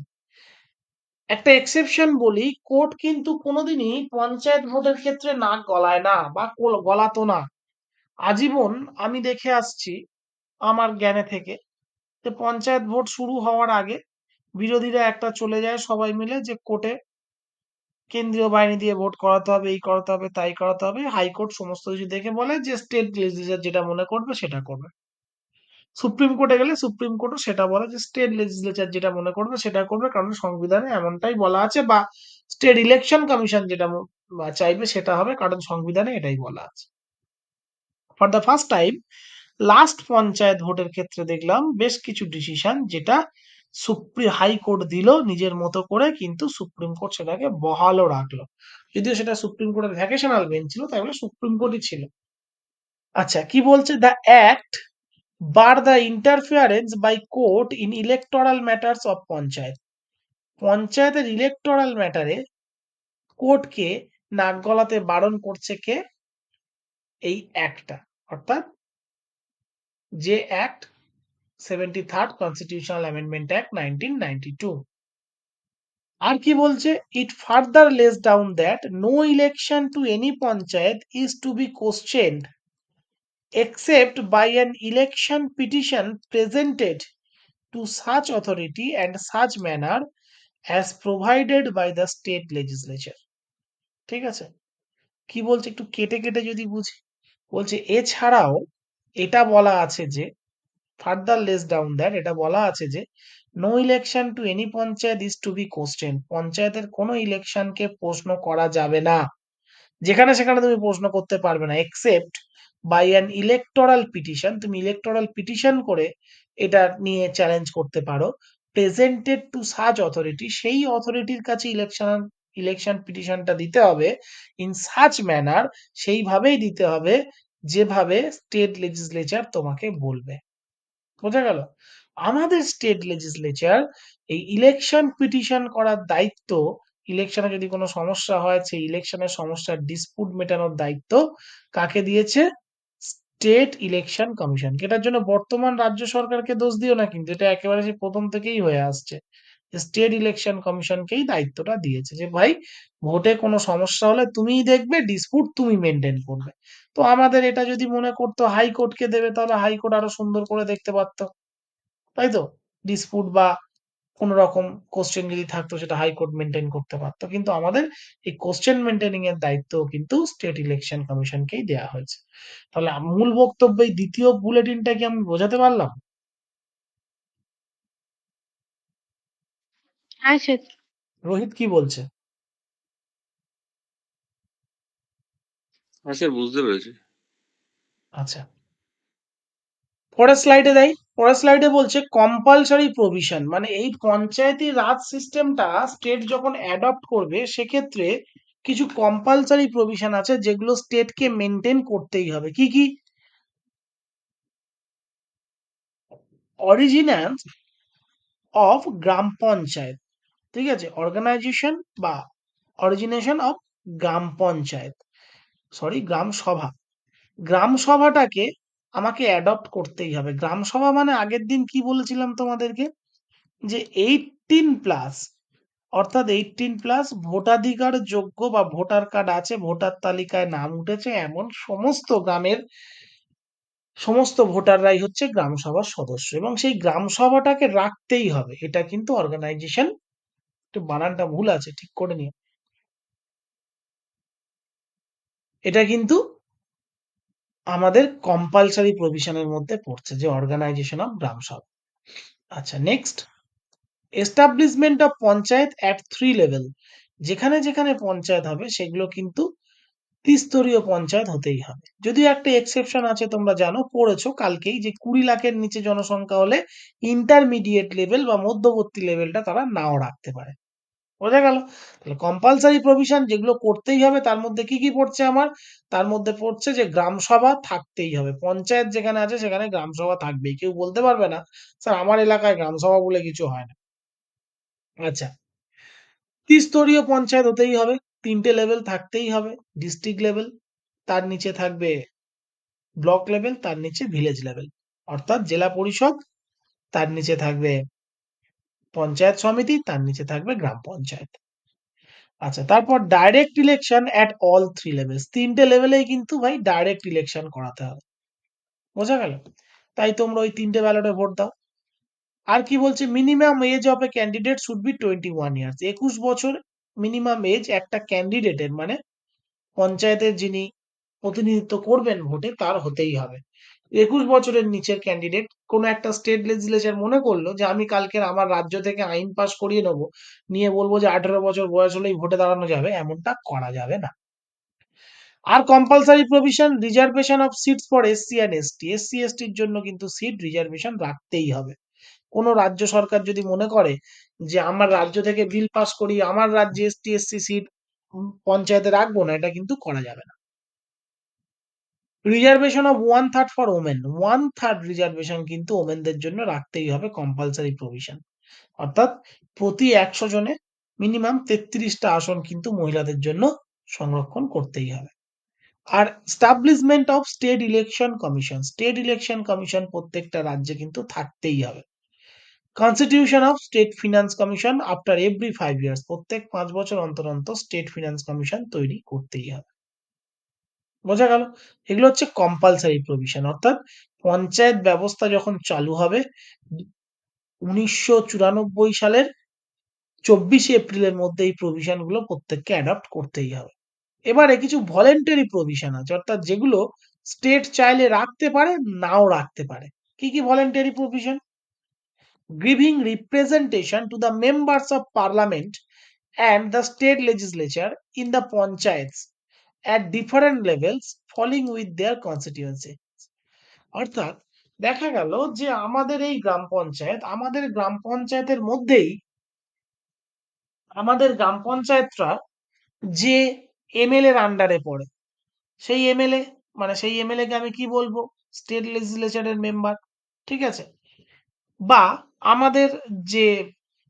একটা এক্সেপশন বলি, কোর্ট কিন্তু কোনোদিনই পঞ্চায়েত ভোটের ক্ষেত্রে নাক গলায় না, বা গলাতো না। আজীবন আমি দেখে আসছি আমার জ্ঞানে থেকে, যে পঞ্চায়েত ভোট শুরু হওয়ার আগে বিরোধীরা একটা চলে যায় সবাই মিলে যে কোর্টে কেন্দ্রীয় বাহিনী দিয়ে ভোট করাতে হবে, এই করাতে হবে, তাই করাতে হবে। হাইকোর্ট সমস্ত কিছু দেখে বলে যে স্টেট লেজিসলেচার যেটা মনে করবে সেটা করবে। সুপ্রিম কোর্টে গেলে সুপ্রিম কোর্টও সেটা বলে যে স্টেট লেজিসলেচার যেটা মনে করবে সেটা করবে, কারণ সংবিধানে এমনটাই বলা আছে, বা স্টেট ইলেকশন কমিশন যেটা বা চাইবে সেটা হবে, কারণ সংবিধানে এটাই বলা আছে। For the first time last panchayat ভোটের ক্ষেত্রে দেখলাম বেশ কিছু ডিসিশন যেটা হাইকোর্ট দিল নিজের মতো করে, কিন্তু সুপ্রিম কোর্ট সেটাকে বহালও রাখলো। যদিও সেটা সুপ্রিম কোর্টের ভ্যাকেশনাল বেঞ্চ ছিল, তাই বলে সুপ্রিম কোর্টই ছিল। আচ্ছা, কি বলছে? The act bar the interference by court in electoral matters of panchayat. পঞ্চায়েতের ইলেকটোরাল ম্যাটারে কোর্টকে নাক গলাতে বারণ করছে কে? এই অ্যাক্টটা, অর্থাৎ যে act 73rd constitutional amendment act 1992। আর কি বলছে? It further lays down that no election to any panchayat is to be questioned except by an election petition presented to such authority and such manner as provided by the state legislature। ঠিক আছে, কি বলছে একটু কেটে কেটে যদি বুঝি, বলছে এছাড়াও এটা বলা আছে যে ফার্দার লেস ডাউন দ্যাট, এটা বলা আছে যে no election to any panchayat is to be question, পঞ্চায়েতের কোনো ইলেকশনকে প্রশ্ন করা যাবে না, যেখানে সেখানে তুমি প্রশ্ন করতে পারবে না, except by an electoral petition, তুমি ইলেকটোরাল পিটিশন করে এটা নিয়ে চ্যালেঞ্জ করতে পারো, প্রেজেন্টেড টু সাচ অথরিটি, সেই অথরিটির কাছে ইলেকশন পিটিশনটা দিতে হবে, ইন সাচ ম্যানার, সেইভাবেই দিতে হবে যেভাবে স্টেট লেজিসলেচার তোমাকে বলবে। বোঝা গেল? আমাদের স্টেট লেজিসলেচার এই ইলেকশন পিটিশন করার দায়িত্ব, ইলেকশনে যদি কোনো সমস্যা হয় সেই ইলেকশনের সমস্যার ডিসপুট মেটানোর দায়িত্ব কাকে দিয়েছে? State election commission. এটার জন্য বর্তমান রাজ্য সরকারকে দোষ দিও না, কিন্তু এটা একেবারে সেই প্রথম থেকেই হয়ে আসছে। স্টেট ইলেকশন কমিশনকেই দায়িত্বটা দিয়েছে যে ভাই ভোটে কোনো সমস্যা হলে তুমিই দেখবে, ডিসপুট তুমি মেনটেন করবে। তো আমাদের এটা যদি মনে করতো হাইকোর্টকে দেবে, তাহলে হাইকোর্ট আরো সুন্দর করে দেখতে পারতো, তাই তো? ডিসপুট বা কোন রকম কোশ্চেন যদি থাকতো সেটা হাইকোর্ট মেনটেন করতে পারতো, কিন্তু আমাদের এই কোশ্চেন মেনটেনিং এর দায়িত্ব কিন্তু স্টেট ইলেকশন কমিশনকেই দেওয়া হয়েছে। তাহলে মূল বক্তব্য এই দ্বিতীয় বুলেটিনটা কি আমি বোঝাতে পারলাম? হ্যাঁ স্যার। রোহিত কি বলছে? হ্যাঁ স্যার, বুঝতে পেরেছি। আচ্ছা, পরের স্লাইডে দেই। পরের স্লাইডে বলছে কম্পালসারি প্রভিশন, মানে এই পঞ্চায়েতি রাজ সিস্টেমটা স্টেট যখন অ্যাডপ্ট করবে সেক্ষেত্রে কিছু কম্পালসারি প্রভিশন আছে যেগুলো স্টেটকে মেনটেন করতেই হবে। কি কি? অরিজিনাল অফ গ্রাম পঞ্চায়েত, ঠিক আছে, অর্গানাইজেশন বা origination of gram panchayat, sorry gram sabha. Gram সভাটাকে আমাকে অ্যাডপ্ট করতেই হবে। গ্রাম সভা মানে আগের দিন কি বলেছিলাম তোমাদেরকে, যে 18+, অর্থাৎ 18+ ভোটাধিকার যোগ্য বা ভোটার কার্ড আছে, ভোটার তালিকায় নাম উঠেছে এমন সমস্ত গ্রামের সমস্ত ভোটাররাই হচ্ছে গ্রাম সভার সদস্য, এবং সেই গ্রাম সভাটাকে রাখতেই হবে। এটা কিন্তু অর্গানাইজেশন, একটু বানানটা ভুল আছে, ঠিক করে নিও। এটা কিন্তু আমাদের কম্পালসারি প্রভিশনের মধ্যে পড়ছে, যে অর্গানাইজেশন অফ গ্রাম সভা। আচ্ছা, next, establishment of panchayat at 3 level, যেখানে যেখানে পঞ্চায়েত হবে সেগুলো কিন্তু ত্রিস্তরীয় পঞ্চায়েত হতেই হবে। যদিও একটা এক্সেপশন আছে, তোমরা জানো, পড়েছো কালকেই, যে 20 লাখের নিচে জনসংখ্যা হলে ইন্টারমিডিয়েট লেভেল বা মধ্যবর্তী লেভেলটা তারা নাও রাখতে পারে। বোঝা গেল? তাহলে কম্পালসারি প্রভিশন যেগুলো করতেই হবে তার মধ্যে কি কি পড়ছে আমার? তার মধ্যে পড়ছে যে গ্রাম সভা থাকতেই হবে, পঞ্চায়েত যেখানে আছে সেখানে গ্রাম সভা থাকবেই। কেউ বলতে পারবে না স্যার আমার এলাকায় গ্রাম সভা বলে কিছু হয় না। আচ্ছা, ত্রিস্তরীয় পঞ্চায়েত হতেই হবে, 3টে লেভেল থাকতেই হবে। ডিস্ট্রিক্ট লেভেল, তার নিচে থাকবে ব্লক লেভেল, তার নিচে ভিলেজ লেভেল, অর্থাৎ জেলা পরিষদ, তার নিচে থাকবে পঞ্চায়েত সমিতি, তার নিচে থাকবে গ্রাম পঞ্চায়েত। আচ্ছা, তারপর direct election at all 3 levels, 3টে লেভেলেই কিন্তু ভাই ডাইরেক্ট ইলেকশন করাতে হবে। বোঝা গেল? তাই তোমরা ওই 3টে ব্যালটে ভোট দাও। আর কি বলছে? Minimum age of a candidate should be 21 years, 21 বছর মিনিমাম এজ একটা ক্যান্ডিডেটের, মানে পঞ্চায়েতের যিনি প্রতিনিধিত্ব করবেন ভোটে, তার হতেই হবে। 21 বছরের নিচের ক্যান্ডিডেট কোন একটা স্টেট লেজিসলেচার মনে করলো যে আমি কালকের আমার রাজ্য থেকে আইন পাস করিয়ে নেবো, নিয়ে বলবো যে 18 বছর বয়স হলেই ভোটে দাঁড়ানো যাবে, এমনটা করা যাবে না। আর compulsory provision reservation of seats for SC and ST, SC এসটির জন্য কিন্তু সিট রিজার্ভেশন রাখতেই হবে। কোনো রাজ্য সরকার যদি মনে করে যে আমার রাজ্য থেকে বিল পাস করি আমার রাজ্যে এসটি এসসি সিট পঞ্চায়েতে রাখবো না, এটা কিন্তু করা যাবে না। Reservation of 1/3 for women, 1/3 reservation কিন্তু ওমেনদের জন্য রাখতেই হবে, কম্পালসারি প্রভিশন। অর্থাৎ প্রতি 100 জনে মিনিমাম 33টা আসন কিন্তু মহিলাদের জন্য সংরক্ষণ করতেই হবে। আর establishment of state election commission, state election commission প্রত্যেকটা রাজ্যে কিন্তু থাকতেই হবে। Constitution of state finance commission after every 5 years, প্রত্যেক 5 বছর অন্তর অন্তর স্টেট ফিনান্স কমিশন তৈরি করতেই হবে। বোঝা গেল? এগুলো হচ্ছে কম্পালসারি প্রভিশন, অর্থাৎ পঞ্চায়েত ব্যবস্থা যখন চালু হবে 1994 সালের 24শে এপ্রিলের মধ্যে এই প্রভিশন গুলো প্রত্যেককে অ্যাডপ্ট করতেই হবে। এবারে কিছু ভলেন্টারি প্রভিশন আছে, অর্থাৎ যেগুলো স্টেট চাইলে রাখতে পারে, নাও রাখতে পারে। কি কি voluntary provision? giving representation to the members of parliament and the state legislature in the panchayats at different levels falling with their constituency। অর্থাৎ দেখা গেল যে আমাদের এই গ্রাম পঞ্চায়েত, আমাদের গ্রাম পঞ্চায়েতের মধ্যেই আমাদের গ্রাম পঞ্চায়েতরা যে এমএলএ এর আন্ডারে পড়ে, সেই এমএলএ মানে সেই এমএলএ কে আমি কি বলবো? স্টেট লেজিসলেচারের মেম্বার, ঠিক আছে? বা আমাদের যে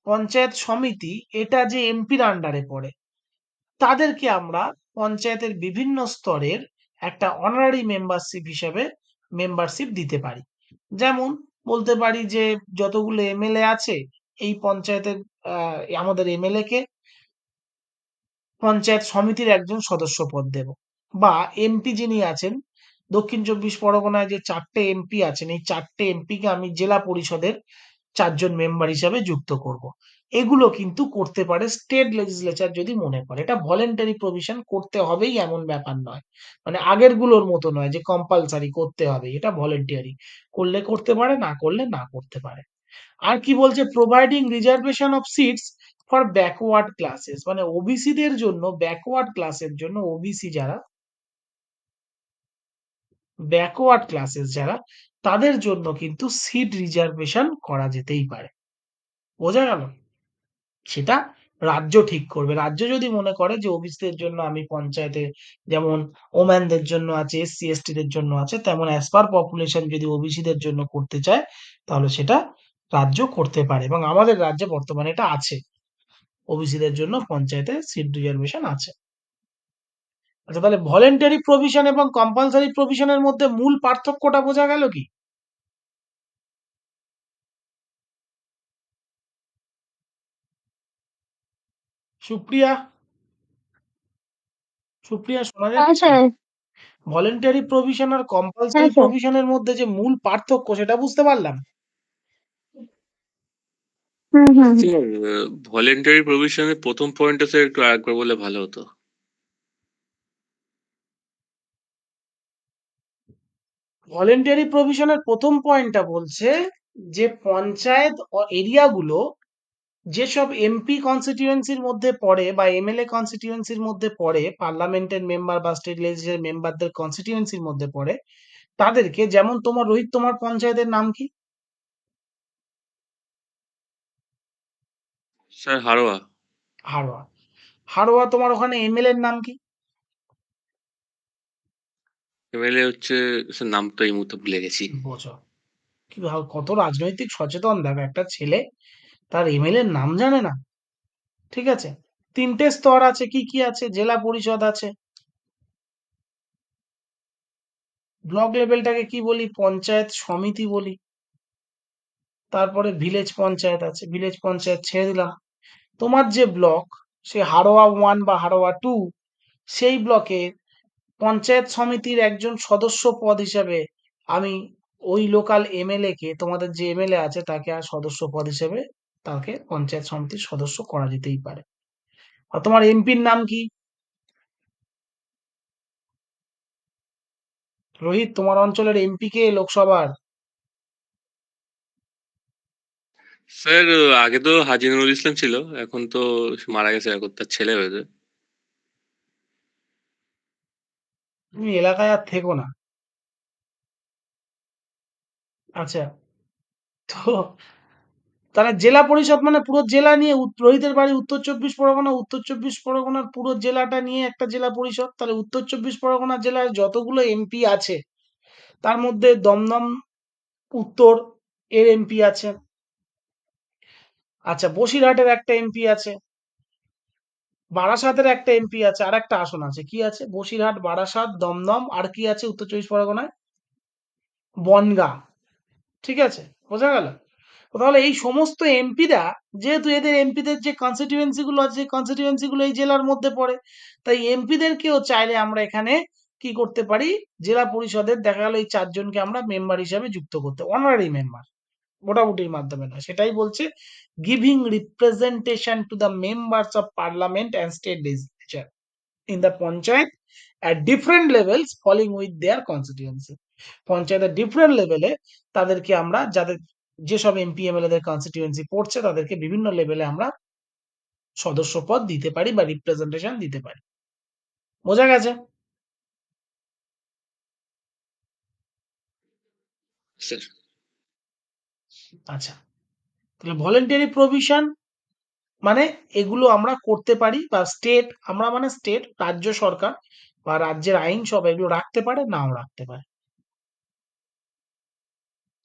পঞ্চায়েত সমিতি, এটা যে এমপির আন্ডারে পড়ে, তাদেরকে আমরা পঞ্চায়েতের বিভিন্ন স্তরের একটা অনারারি মেম্বারশিপ হিসেবে মেম্বারশিপ দিতে পারি। যেমন বলতে পারি যে যতগুলো এমএলএ আছে এই পঞ্চায়েতের, আমাদের এমএলএ কে পঞ্চায়েত সমিতির একজন সদস্য পদ দেব। বা এমপি যিনি আছেন, দক্ষিণ 24 পরগনায় যে 4টে এমপি আছেন, এই 4টে এমপি কে আমি জেলা পরিষদের 4 জন মেম্বার হিসাবে যুক্ত করব। এগুলো কিন্তু করতে পারে স্টেট লেজিসলেচার যদি মনে করে। এটা ভলেন্টারি প্রভিশন, করতে হবেই এমন ব্যাপার নয়, মানে আগের গুলোর মতো নয় যে কম্পালসারি করতে হবে, এটা ভলেন্টারি, করলে করতে পারে, না করলে না করতে পারে। আর কি বলছে? Providing reservation of seats for backward classes, মানে ওবিসি দের জন্য, ব্যাকওয়ার্ড ক্লাসের জন্য, ওবিসি যারা ব্যাকওয়ার্ড ক্লাসেস যারা, তাদের জন্য কিন্তু সিট রিজার্ভেশন করা যেতেই পারে। বোঝা গেল? সেটা রাজ্য ঠিক করবে। রাজ্য যদি মনে করে যে ওবিসিদের জন্য আমি পঞ্চায়েতে, যেমন ওম্যানদের জন্য আছে, এসসি এসটি দের জন্য আছে, তেমন অ্যাজ পার পপুলেশন যদি ওবিসিদের জন্য করতে চায়, তাহলে সেটা রাজ্য করতে পারে। এবং আমাদের রাজ্যে বর্তমানে এটা আছে, ওবিসিদের জন্য পঞ্চায়েতে সিট রিজার্ভেশন আছে। আচ্ছা, তাহলে ভলেন্টারি প্রভিশন এবং কম্পালসারি প্রভিশনের মধ্যে মূল পার্থক্যটা বোঝা গেল কি? সুপ্রিয়া, সুপ্রিয়া শোনা হ্যাঁ যাচ্ছে? স্যার। ভলেন্টারি প্রভিশন আর হ্যাঁ কম্পালসারি স্যার। প্রভিশনের মধ্যে যে মূল পার্থক্য সেটা বুঝতে পারলাম। হুম হুম হুম। স্যার, ভলেন্টারি প্রভিশনের প্রথম পয়েন্টটা স্যার একটু আরেকবার বললে ভালো হতো। ভলেন্টারি প্রভিশনের প্রথম পয়েন্টটা বলছে যে পঞ্চায়েত এরিয়াগুলো যেসব এমপি কনস্টিটিউয়েন্সির মধ্যে পড়ে বা এমএলএ কনস্টিটিউয়েন্সির মধ্যে পড়ে, পার্লামেন্টের মেম্বার বা স্টেট লেজিসলেচার মেম্বারদের কনস্টিটিউয়েন্সির মধ্যে পড়ে, তাদেরকে, যেমন তোমার রোহিত, তোমার পঞ্চায়েতের নাম কি? স্যার হারোয়া। হাড়োয়া। হাড়োয়া, তোমার ওখানে এমএলএ এর নাম কি? এমএলএ হচ্ছে, স্যার নামটা এই মুহূর্তে ভুলে গেছি। বোঝো কি কত রাজনৈতিক সচেতন, দেখো একটা ছেলে তার এমএলএ এর নাম জানে না। ঠিক আছে, 3টে স্তর আছে, কি কি আছে? জেলা পরিষদ আছে, ব্লক লেভেলটাকে কি বলি? পঞ্চায়েত সমিতি বলি। তারপরে ভিলেজ পঞ্চায়েত আছে, ভিলেজ পঞ্চায়েত ছেড়ে দিলাম। তোমার যে ব্লক, সে হাড়োয়া 1 বা হাড়োয়া 2, সেই ব্লকে পঞ্চায়েত সমিতির একজন সদস্য পদ হিসেবে আমি ওই লোকাল এমএলএ কে, তোমাদের যে এমএলএ আছে তাকে আর সদস্য পদ হিসেবে তাকে পঞ্চায়েত সমিতির সদস্য করা যেতেই পারে। আর তোমার এমপির নাম কি? রোহিত, তোমার অঞ্চলের এমপি কে লোকসভার? স্যার, আগে তো হাজী নুরুল ইসলাম ছিল, এখন তো মারা গেছে, এখন তার ছেলে হয়েছে। তুমি এলাকায় আর থেকো না। আচ্ছা, তো তাহলে জেলা পরিষদ মানে পুরো জেলা নিয়ে রোহিতের বাড়ি উত্তর চব্বিশ পরগনা, উত্তর চব্বিশ পরগনার পুরো জেলাটা নিয়ে একটা জেলা পরিষদ। তাহলে উত্তর চব্বিশ পরগনা জেলায় যতগুলো এমপি আছে তার মধ্যে দমদম উত্তর এর এমপি আছে। আচ্ছা, বসিরহাটের একটা এমপি আছে, বারাসাতের একটা এমপি আছে, আর একটা আসন আছে। কি আছে? বসিরহাট, বারাসাত, দমদম, আর কি আছে উত্তর চব্বিশ পরগনায়? বনগাঁ। ঠিক আছে, বোঝা গেল? তাহলে এই সমস্ত এমপিরা, যেহেতু এদের এমপিদের যে কনস্টিটিউয়েন্সি গুলো আছে, সেই কনস্টিটিউয়েন্সি গুলো এই জেলার মধ্যে পড়ে, তাই এমপিদেরকেও চাইলে আমরা এখানে কি করতে পারি, জেলা পরিষদের দেখা গেল এই চারজনকে আমরা মেম্বার হিসাবে যুক্ত করতে, অনারারি মেম্বার, ভোটাভুটির মাধ্যমে না। সেটাই বলছে giving representation to the members of parliament and state legislature in the panchayat at different levels falling with their constituency। পঞ্চায়েতের ডিফারেন্ট লেভেলে তাদেরকে আমরা, যাদের যেসব এমপি এমএলএ দের কনস্টিটিউয়েন্সি পড়ছে, তাদেরকে বিভিন্ন লেভেলে আমরা সদস্য পদ দিতে পারি বা রিপ্রেজেন্টেশন দিতে পারি। বোঝা গেছে? স্যার, আচ্ছা, তাহলে ভলেন্টারি প্রভিশন মানে এগুলো আমরা করতে পারি, বা স্টেট, আমরা মানে স্টেট, রাজ্য সরকার বা রাজ্যের আইনসভা এগুলো রাখতে পারে, নাও রাখতে পারে।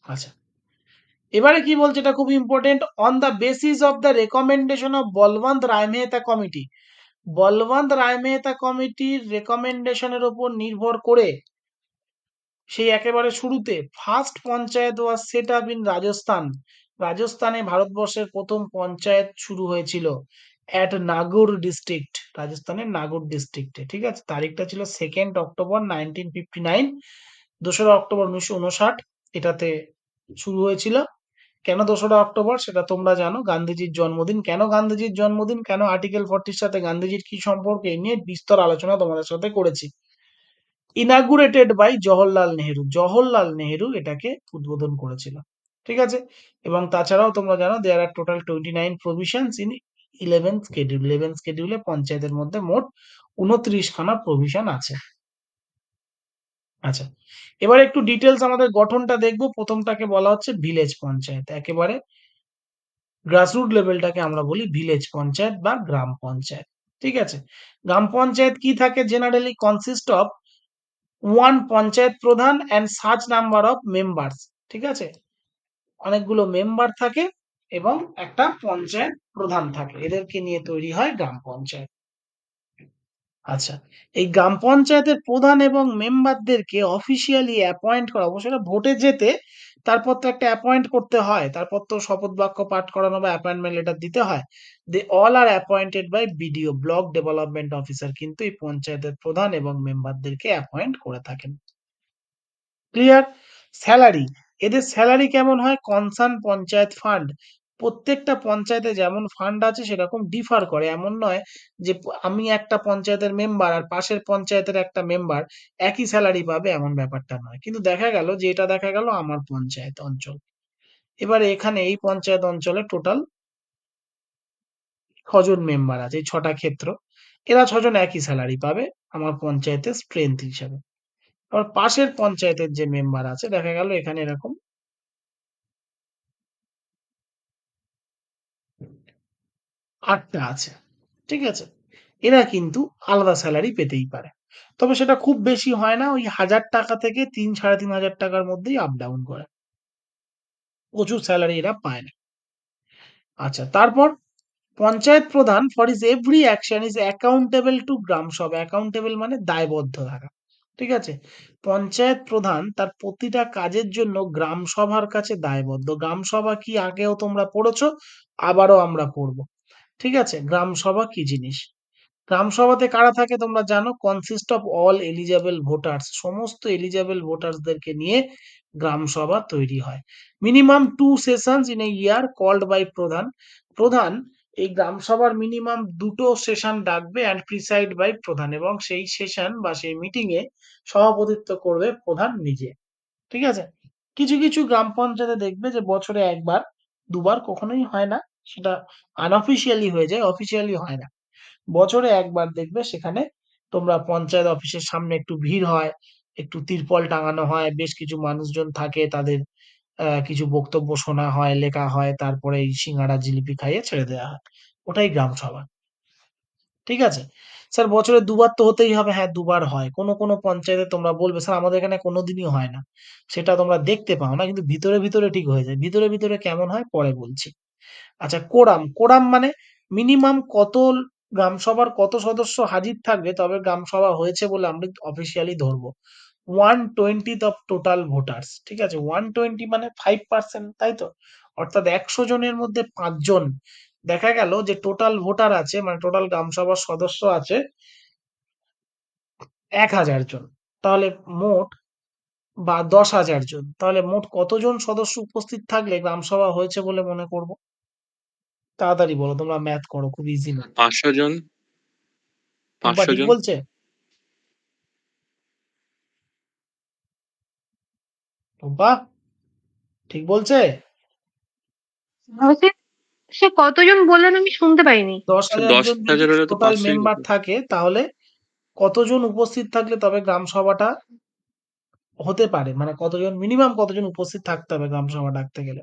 আচ্ছা, এবারে কি বলছে, এটা খুব important. On the basis of the recommendation of Balwant Rai Mehta committee, Balwant Rai Mehta কমিটির রেকমেন্ডেশনের উপর নির্ভর করে সেই একেবারে শুরুতে first panchayat was set up in Rajasthan. রাজস্থানে ভারতবর্ষের প্রথম পঞ্চায়েত শুরু হয়েছিল অ্যাট নাগৌর ডিস্ট্রিক্ট, রাজস্থানের নাগৌর ডিস্ট্রিক্টে। ঠিক আছে, তারিখটা ছিল 2nd অক্টোবর 1959, 2রা অক্টোবর 1959 এটাতে শুরু হয়েছিল। কেন 2রা অক্টোবর সেটা তোমরা জানো, গান্ধীজির জন্মদিন। কেন গান্ধীজির জন্মদিন, কেন আর্টিকেল 40 সাথে গান্ধীজির কি সম্পর্ক, এই নিয়ে বিস্তর আলোচনা তোমাদের সাথে করেছি। ইনাগুরেটেড বাই জওহরলাল নেহেরু, জওহরলাল নেহেরু এটাকে উদ্বোধন করেছিল। ঠিক আছে, এবং তাছাড়াও তোমরা জানো there are total 29 provisions in 11th schedule. 11th শিডিউলে পঞ্চায়েতের মধ্যে মোট 29 খানা প্রভিশন আছে। আচ্ছা, এবার একটু ডিটেলস আমাদের গঠনটা দেখবো। প্রথমটাকে বলা হচ্ছে ভিলেজ পঞ্চায়েত, একেবারে গ্রাসরুট লেভেলটাকে আমরা বলি ভিলেজ পঞ্চায়েত বা গ্রাম পঞ্চায়েত। ঠিক আছে, গ্রাম পঞ্চায়েত কি থাকে, generally consist of one panchayat pradhan and such number of members. ঠিক আছে, অনেকগুলো মেম্বার থাকে এবং একটা পঞ্চায়েত প্রধান থাকে, এদেরকে নিয়ে তৈরি হয় গ্রাম পঞ্চায়েত। আচ্ছা, এই গ্রাম পঞ্চায়েতের প্রধান এবং মেম্বারদেরকে অফিসিয়ালি অ্যাপয়েন্ট করা, অবশ্যই ভোটে যেতে তারপর তো একটা অ্যাপয়েন্ট করতে হয়, তারপর তো শপথ বাক্য পাঠ করানো বা অ্যাপয়েন্টমেন্ট লেটার দিতে হয়। They all are appointed by BDO, block development officer, কিন্তু এই পঞ্চায়েতের প্রধান এবং মেম্বারদেরকে অ্যাপয়েন্ট করে থাকেন। ক্লিয়ার? স্যালারি, এদের স্যালারি কেমন হয়, কনসার্ন পঞ্চায়েত ফান্ড, প্রত্যেকটা পঞ্চায়েতে যেমন ফান্ড আছে সেরকম ডিফার করে। এমন নয় যে আমি একটা পঞ্চায়েতের মেম্বার আর পাশের পঞ্চায়েতের একটা মেম্বার একই স্যালারি পাবে, এমন ব্যাপারটা নয়। কিন্তু দেখা গেল যে এটা দেখা গেল আমার পঞ্চায়েত অঞ্চল, এবারে এখানে এই পঞ্চায়েত অঞ্চলে টোটাল 6জন মেম্বার আছে, এই 6টা ক্ষেত্র, এরা 6জন একই স্যালারি পাবে আমার পঞ্চায়েতের স্ট্রেংথ হিসাবে। আবার পাশের পঞ্চায়েতের যে মেম্বার আছে দেখা গেল এখানে এরকম 8টা আছে। ঠিক আছে, এরা কিন্তু আলাদা স্যালারি পেতেই পারে, তবে সেটা খুব বেশি হয় না, ওই 1000 টাকা থেকে 3-3.5 টাকার মধ্যেই আপ ডাউন করে, প্রচুর স্যালারি এরা পায় না। আচ্ছা, তারপর panchayat pradhan for is every action is accountable to Gram Sabha, accountable মানে দায়বদ্ধ থাকা। ঠিক আছে, পঞ্চায়েত প্রধান তার প্রতিটা কাজের জন্য গ্রাম সভার কাছে দায়বদ্ধ। গ্রাম সভা কি আগেও তোমরা পড়েছো, আবারও আমরা পড়বো। ঠিক আছে, গ্রাম সভা কি জিনিস, গ্রাম সভাতে কারা থাকে তোমরা জানো, consist of all eligible voters, সমস্ত এলিজেবল ভোটার্সদেরকে নিয়ে গ্রাম সভা তৈরি হয়। Minimum 2 sessions in a year called by pradhan, pradhan এই গ্রাম সভার মিনিমাম 2টো সেশন ডাকবে অ্যান্ড প্রিসাইড বাই প্রধান, এবং সেই সেশন বা সেই মিটিং এ সভাপতিত্ব করবে প্রধান নিজে। ঠিক আছে? কিছু কিছু গ্রাম পঞ্চায়েতে দেখবে যে বছরে একবার দুবার কখনোই হয় না, সেটা আনঅফিসিয়ালি হয়ে যায়, অফিসিয়ালি হয় না। বছরে একবার দেখবে সেখানে তোমরা পঞ্চায়েত অফিসের সামনে একটু ভিড় হয়, একটু তিরপল টাঙানো হয়, বেশ কিছু মানুষজন থাকে, তাদের কিছু বক্তব্য শোনা হয়, লেখা হয়, তারপরে এই সিঙ্গাড়া জিলিপি খাইয়ে ছেড়ে দেওয়া হয়। ওটাই গ্রাম সভা। ঠিক আছে? স্যার বছরে দুবার তো হতেই হবে। হ্যাঁ, দুবার হয়। কোনো কোনো পঞ্চায়েতে তোমরা বলবে স্যার আমাদের এখানে কোনোদিনই হয় না। সেটা তোমরা দেখতে পাও না, কিন্তু ভিতরে ভিতরে ঠিক হয়ে যায়। ভিতরে ভিতরে কেমন হয় পরে বলছি। আচ্ছা, কোরাম। কোরাম মানে মিনিমাম কত গ্রামসভার কত সদস্য হাজির থাকবে তবে গ্রামসভা হয়েছে বলে আমরা অফিসিয়ালি ধরবো। 1/20 অফ টোটাল ভোটার্স। ঠিক আছে? 120 মানে 5%, তাই তো? অর্থাৎ 100 জনের মধ্যে 5 জন। দেখা গেল যে টোটাল ভোটার আছে, মানে টোটাল গ্রামসভার সদস্য আছে 1000 জন। তাহলে মোট, বা 10,000 জন, তাহলে মোট কতজন সদস্য উপস্থিত থাকলে গ্রামসভা হয়েছে বলে মনে করব? তাড়াতাড়ি বলো, তোমরা ম্যাথ করো, খুব ইজি ম্যাথ। 500 জন। টুম্পা 500 ঠিক জন। বলছে? টুম্পা ঠিক বলছে? হচ্ছে সে কতজন বললেন আমি শুনতে পাইনি। 10,000 জন যদি 10,000 হলে তো টোটাল 500ই মেম্বার হতো। থাকে তাহলে কতজন উপস্থিত থাকলে তবে গ্রাম সভাটা হতে পারে, মানে কতজন মিনিমাম কতজন উপস্থিত থাকতে হবে গ্রাম সভা ডাকতে গেলে?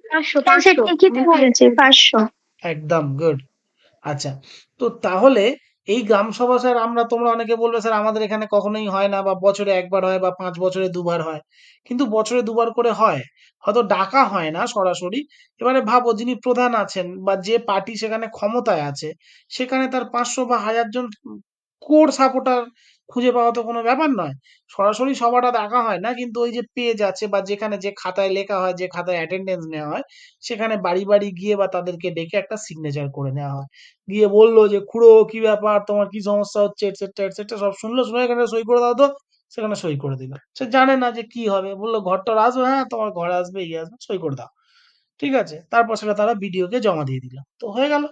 500 হ্যাঁ স্যার 500 ঠিকই তো বলেছে 500। একদম গুড। আচ্ছা, তো তাহলে এই গ্রাম সভা স্যার আমরা, তোমরা অনেকে বলবে স্যার আমাদের এখানে কখনোই হয় না, বা বছরে একবার হয়, বা 5 বছরে দুবার হয়। কিন্তু বছরে দুবার করে হয়, হয়তো ডাকা হয় না সরাসরি। এবারে ভাবো যিনি প্রধান আছেন বা যে পার্টি সেখানে ক্ষমতায় আছে, সেখানে তার 500 বা 1000 জন কোর সাপোর্টার খুঁজে পাওয়া তো কোনো ব্যাপার নয়। সরাসরি সভাটা ডাকা হয় না, কিন্তু ওই যে পেজ আছে বা যেখানে যে খাতায় লেখা হয়, যে খাতায় অ্যাটেন্ডেন্স নেওয়া হয়, সেখানে বাড়ি বাড়ি গিয়ে বা তাদেরকে ডেকে একটা সিগনেচার করে নেওয়া হয়। গিয়ে বললো যে খুড়ো কি ব্যাপার, তোমার কি সমস্যা হচ্ছে, এটসেট্রা এটসেট্রা, সব শুনলো, শুনে এখানে সই করে দাও তো। সেখানে সই করে দিল। সে জানে না যে কি হবে, বললো ঘরটর আসবে, হ্যাঁ তোমার ঘরে আসবে, ইয়ে আসবে, সই করে দাও। ঠিক আছে? তারপর সেটা তারা বিডিও কে জমা দিয়ে দিল, তো হয়ে গেল।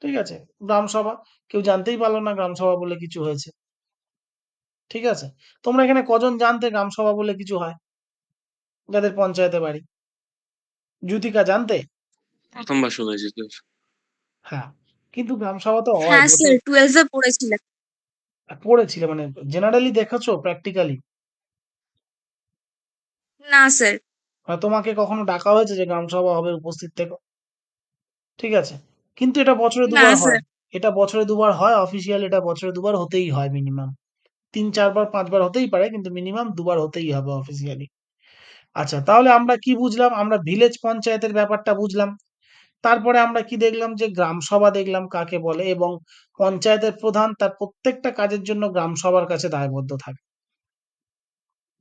ঠিক আছে? গ্রাম সভা। কেউ জানতেই পারলো না গ্রাম সভা বলে কিছু হয়েছে। ঠিক আছে? তোমরা এখানে কজন জানতে গ্রাম সভা বলে কিছু হয়, যাদের পঞ্চায়েতে বাড়ি? যুতিকা জানতে? প্রথমবার শুনেছি তো। হ্যাঁ, কিন্তু গ্রাম সভা তো হয় হ্যাঁ বছর। স্যার 12 এ পড়েছিলাম। পড়েছিলে মানে জেনারেলি দেখেছো প্র্যাকটিক্যালি? না স্যার। তোমাকে কখনো ডাকা হয়েছে যে গ্রাম সভা হবে, উপস্থিত থেকো? ঠিক আছে? কিন্তু এটা বছরে না দুবার হয়। স্যার। এটা বছরে দুবার হয় অফিসিয়াল, এটা বছরে দুবার হতেই হয় মিনিমাম। 3 4 বার 5 বার হতেই পারে, কিন্তু মিনিমাম দুবার হতেই হবে অফিসিয়ালি। আচ্ছা, তাহলে আমরা কি বুঝলাম? আমরা ভিলেজ পঞ্চায়েতের ব্যাপারটা বুঝলাম। তারপরে আমরা কি দেখলাম? যে গ্রাম সভা দেখলাম কাকে বলে, এবং পঞ্চায়েতের প্রধান তার প্রত্যেকটা কাজের জন্য গ্রাম সভার কাছে দায়বদ্ধ থাকে।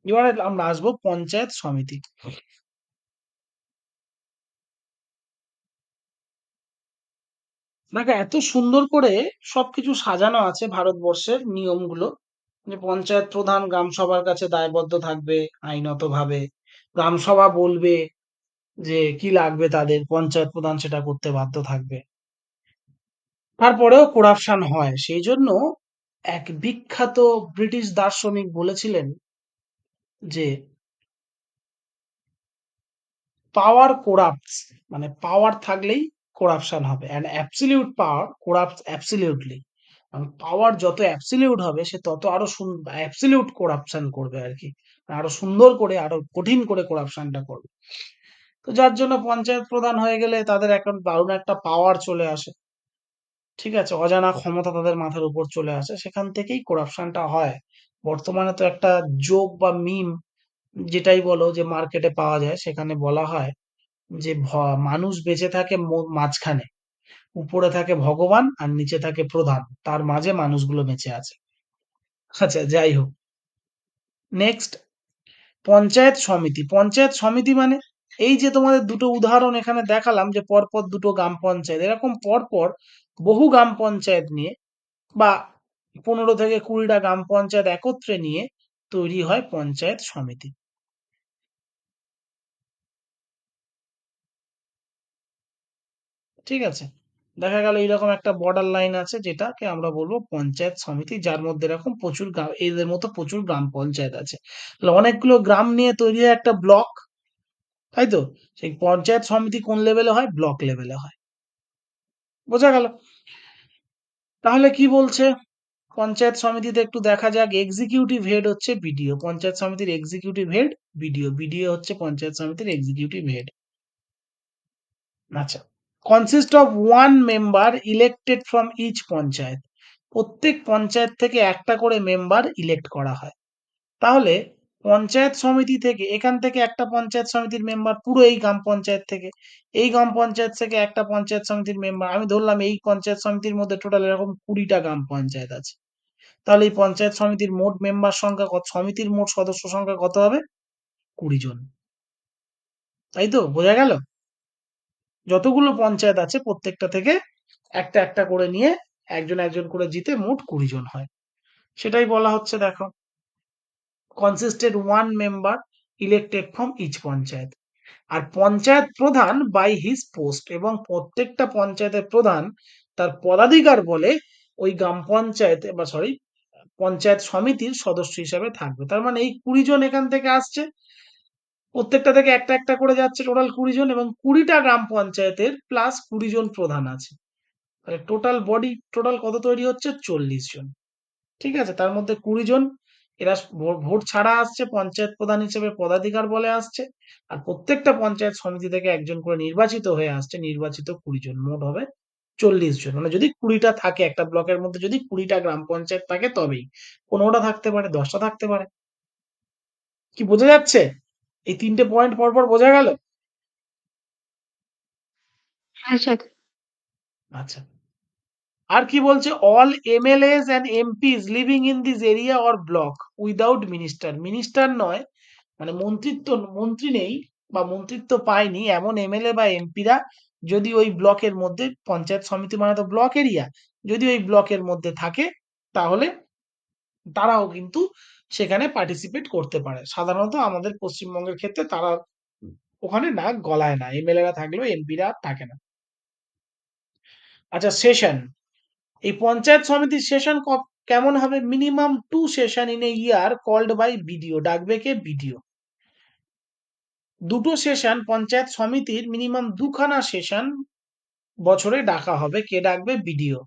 এবারে আমরা আসবো পঞ্চায়েত সমিতি। দেখো এত সুন্দর করে সবকিছু সাজানো আছে ভারতবর্ষের নিয়মগুলো, যে পঞ্চায়েত প্রধান গ্রাম সভার কাছে দায়বদ্ধ থাকবে আইনত ভাবে। গ্রাম সভা বলবে যে কি লাগবে তাদের, পঞ্চায়েত প্রধান সেটা করতে বাধ্য থাকবে। তারপরেও করাপশন হয়, সেই জন্য এক বিখ্যাত ব্রিটিশ দার্শনিক বলেছিলেন যে পাওয়ার কোরাপ্টস, মানে পাওয়ার থাকলেই করাপশন হবে, অ্যান্ড অ্যাবসলিউট পাওয়ার কোরাপ্টস অ্যাবসলিউটলি। পাওয়ার যত অ্যাবসলিউট হবে সে তত আরো অ্যাবসলিউট করাপশন করবে আর কি, আরো সুন্দর করে, আরো কঠিন করে করাপশনটা করবে। তো যার জন্য পঞ্চায়েত প্রধান হয়ে গেলে তাদের এখন দারুণ একটা পাওয়ার চলে আসে। ঠিক আছে? অজানা ক্ষমতা তাদের মাথার উপর চলে আসে, সেখান থেকেই করাপশনটা হয়। বর্তমানে তো একটা জোক বা মিম, যেটাই বলো, যে মার্কেটে পাওয়া যায়, সেখানে বলা হয় যে মানুষ বেঁচে থাকে মাঝখানে, উপরে থাকে ভগবান আর নিচে থাকে প্রধান, তার মাঝে মানুষগুলো বেঁচে আছে। আচ্ছা, যাই হোক, নেক্সট, পঞ্চায়েত সমিতি। পঞ্চায়েত সমিতি মানে এই যে তোমাদের দুটো উদাহরণ এখানে দেখালাম, যে পরপর দুটো গ্রাম পঞ্চায়েত, এরকম পরপর বহু গ্রাম পঞ্চায়েত নিয়ে, বা 15 থেকে 20টা গ্রাম পঞ্চায়েত একত্রে নিয়ে তৈরি হয় পঞ্চায়েত সমিতি। ঠিক আছে? দেখা গেল এইরকম একটা বর্ডার লাইন আছে যেটাকে আমরা বলবো পঞ্চায়েত সমিতি, যার মধ্যে এরকম প্রচুর গ্রাম, এদের মতো প্রচুর গ্রাম পঞ্চায়েত আছে। তাহলে অনেকগুলো গ্রাম নিয়ে তৈরি হয় একটা ব্লক, তাই তো? সেই পঞ্চায়েত সমিতি কোন লেভেলে হয়? ব্লক লেভেলে হয়। বোঝা গেল? তাহলে কি বলছে পঞ্চায়েত সমিতিতে? একটু দেখা যাক। এক্সিকিউটিভ হেড হচ্ছে বিডিও, পঞ্চায়েত সমিতির এক্সিকিউটিভ হেড বিডিও, বিডিও হচ্ছে পঞ্চায়েত সমিতির এক্সিকিউটিভ হেড। আচ্ছা, consist of one member elected from each panchayat, প্রত্যেক পঞ্চায়েত থেকে একটা করে মেম্বার ইলেক্ট করা হয়। তাহলে পঞ্চায়েত সমিতি থেকে, এখান থেকে একটা পঞ্চায়েত সমিতির মেম্বার পুরো এই গ্রাম পঞ্চায়েত থেকে, এই গ্রাম পঞ্চায়েত থেকে একটা পঞ্চায়েত সমিতির মেম্বার, আমি ধরলাম এই পঞ্চায়েত সমিতির মধ্যে টোটাল এরকম 20টা গ্রাম পঞ্চায়েত আছে। তাহলে এই পঞ্চায়েত সমিতির মোট মেম্বার সংখ্যা কত? সমিতির মোট সদস্য সংখ্যা কত হবে? 20 জন। তাই তো? বোঝা গেল? যতগুলো পঞ্চায়েত আছে প্রত্যেকটা থেকে একটা একটা করে নিয়ে একজন একজন করে জিতে মোট 20 জন হয়। সেটাই বলা হচ্ছে, দেখো, consisted one member elected from each panchayat. আর panchayat pradhan by his post, এবং প্রত্যেকটা পঞ্চায়েতের প্রধান তার পদাধিকার বলে ওই গ্রাম পঞ্চায়েতে, বা সরি, পঞ্চায়েত সমিতির সদস্য হিসাবে থাকবে। তার মানে এই 20 জন এখান থেকে আসছে, প্রত্যেকটা থেকে একটা একটা করে যাচ্ছে, টোটাল 20 জন, এবং 20টা গ্রাম পঞ্চায়েতের প্লাস 20 জন প্রধান আছে। তাহলে টোটাল বডি, টোটাল কত তৈরি হচ্ছে? 40 জন। ঠিক আছে, তার মধ্যে 20 জন এরা ভোট ছাড়া আসছে, পঞ্চায়েত প্রধান হিসেবে পদাধিকার বলে আসছে, আর প্রত্যেকটা পঞ্চায়েত সমিতি থেকে একজন করে নির্বাচিত হয়ে আসছে, নির্বাচিত 20 জন, মোট হবে 40 জন। মানে যদি 20টা থাকে, একটা ব্লকের মধ্যে যদি 20টা গ্রাম পঞ্চায়েত থাকে তবেই, 15টা থাকতে পারে, 10টা থাকতে পারে। কি বোঝা যাচ্ছে? এই 3টে পয়েন্ট পরপর বোঝা গেল? হ্যাঁ স্যার। আচ্ছা, আর কি বলছে? All MLAs and MPs living in this area or block without minister, minister নয়, মানে মন্ত্রী নেই বা মন্ত্রিত্ব পায়নি এমন এমএলএ বা এমপিরা যদি ওই ব্লকের মধ্যে, পঞ্চায়েত সমিতি মানে তো ব্লক এরিয়া, যদি ওই ব্লকের মধ্যে থাকে তাহলে তারাও কিন্তু সেখানে পার্টিসিপেট করতে পারে। সাধারণত আমাদের পশ্চিমবঙ্গের ক্ষেত্রে তারা ওখানে নাক গলায় না, এমএলএরা থাকলেও এমপিরা থাকে না। আচ্ছা, সেশন, এই পঞ্চায়েত সমিতির সেশন কেমন হবে? Minimum 2 session in a year called by BDO, ডাকবে কে? বিডিও। দুটো সেশন, পঞ্চায়েত সমিতির মিনিমাম 2খানা সেশন বছরে ডাকা হবে। কে ডাকবে? বিডিও।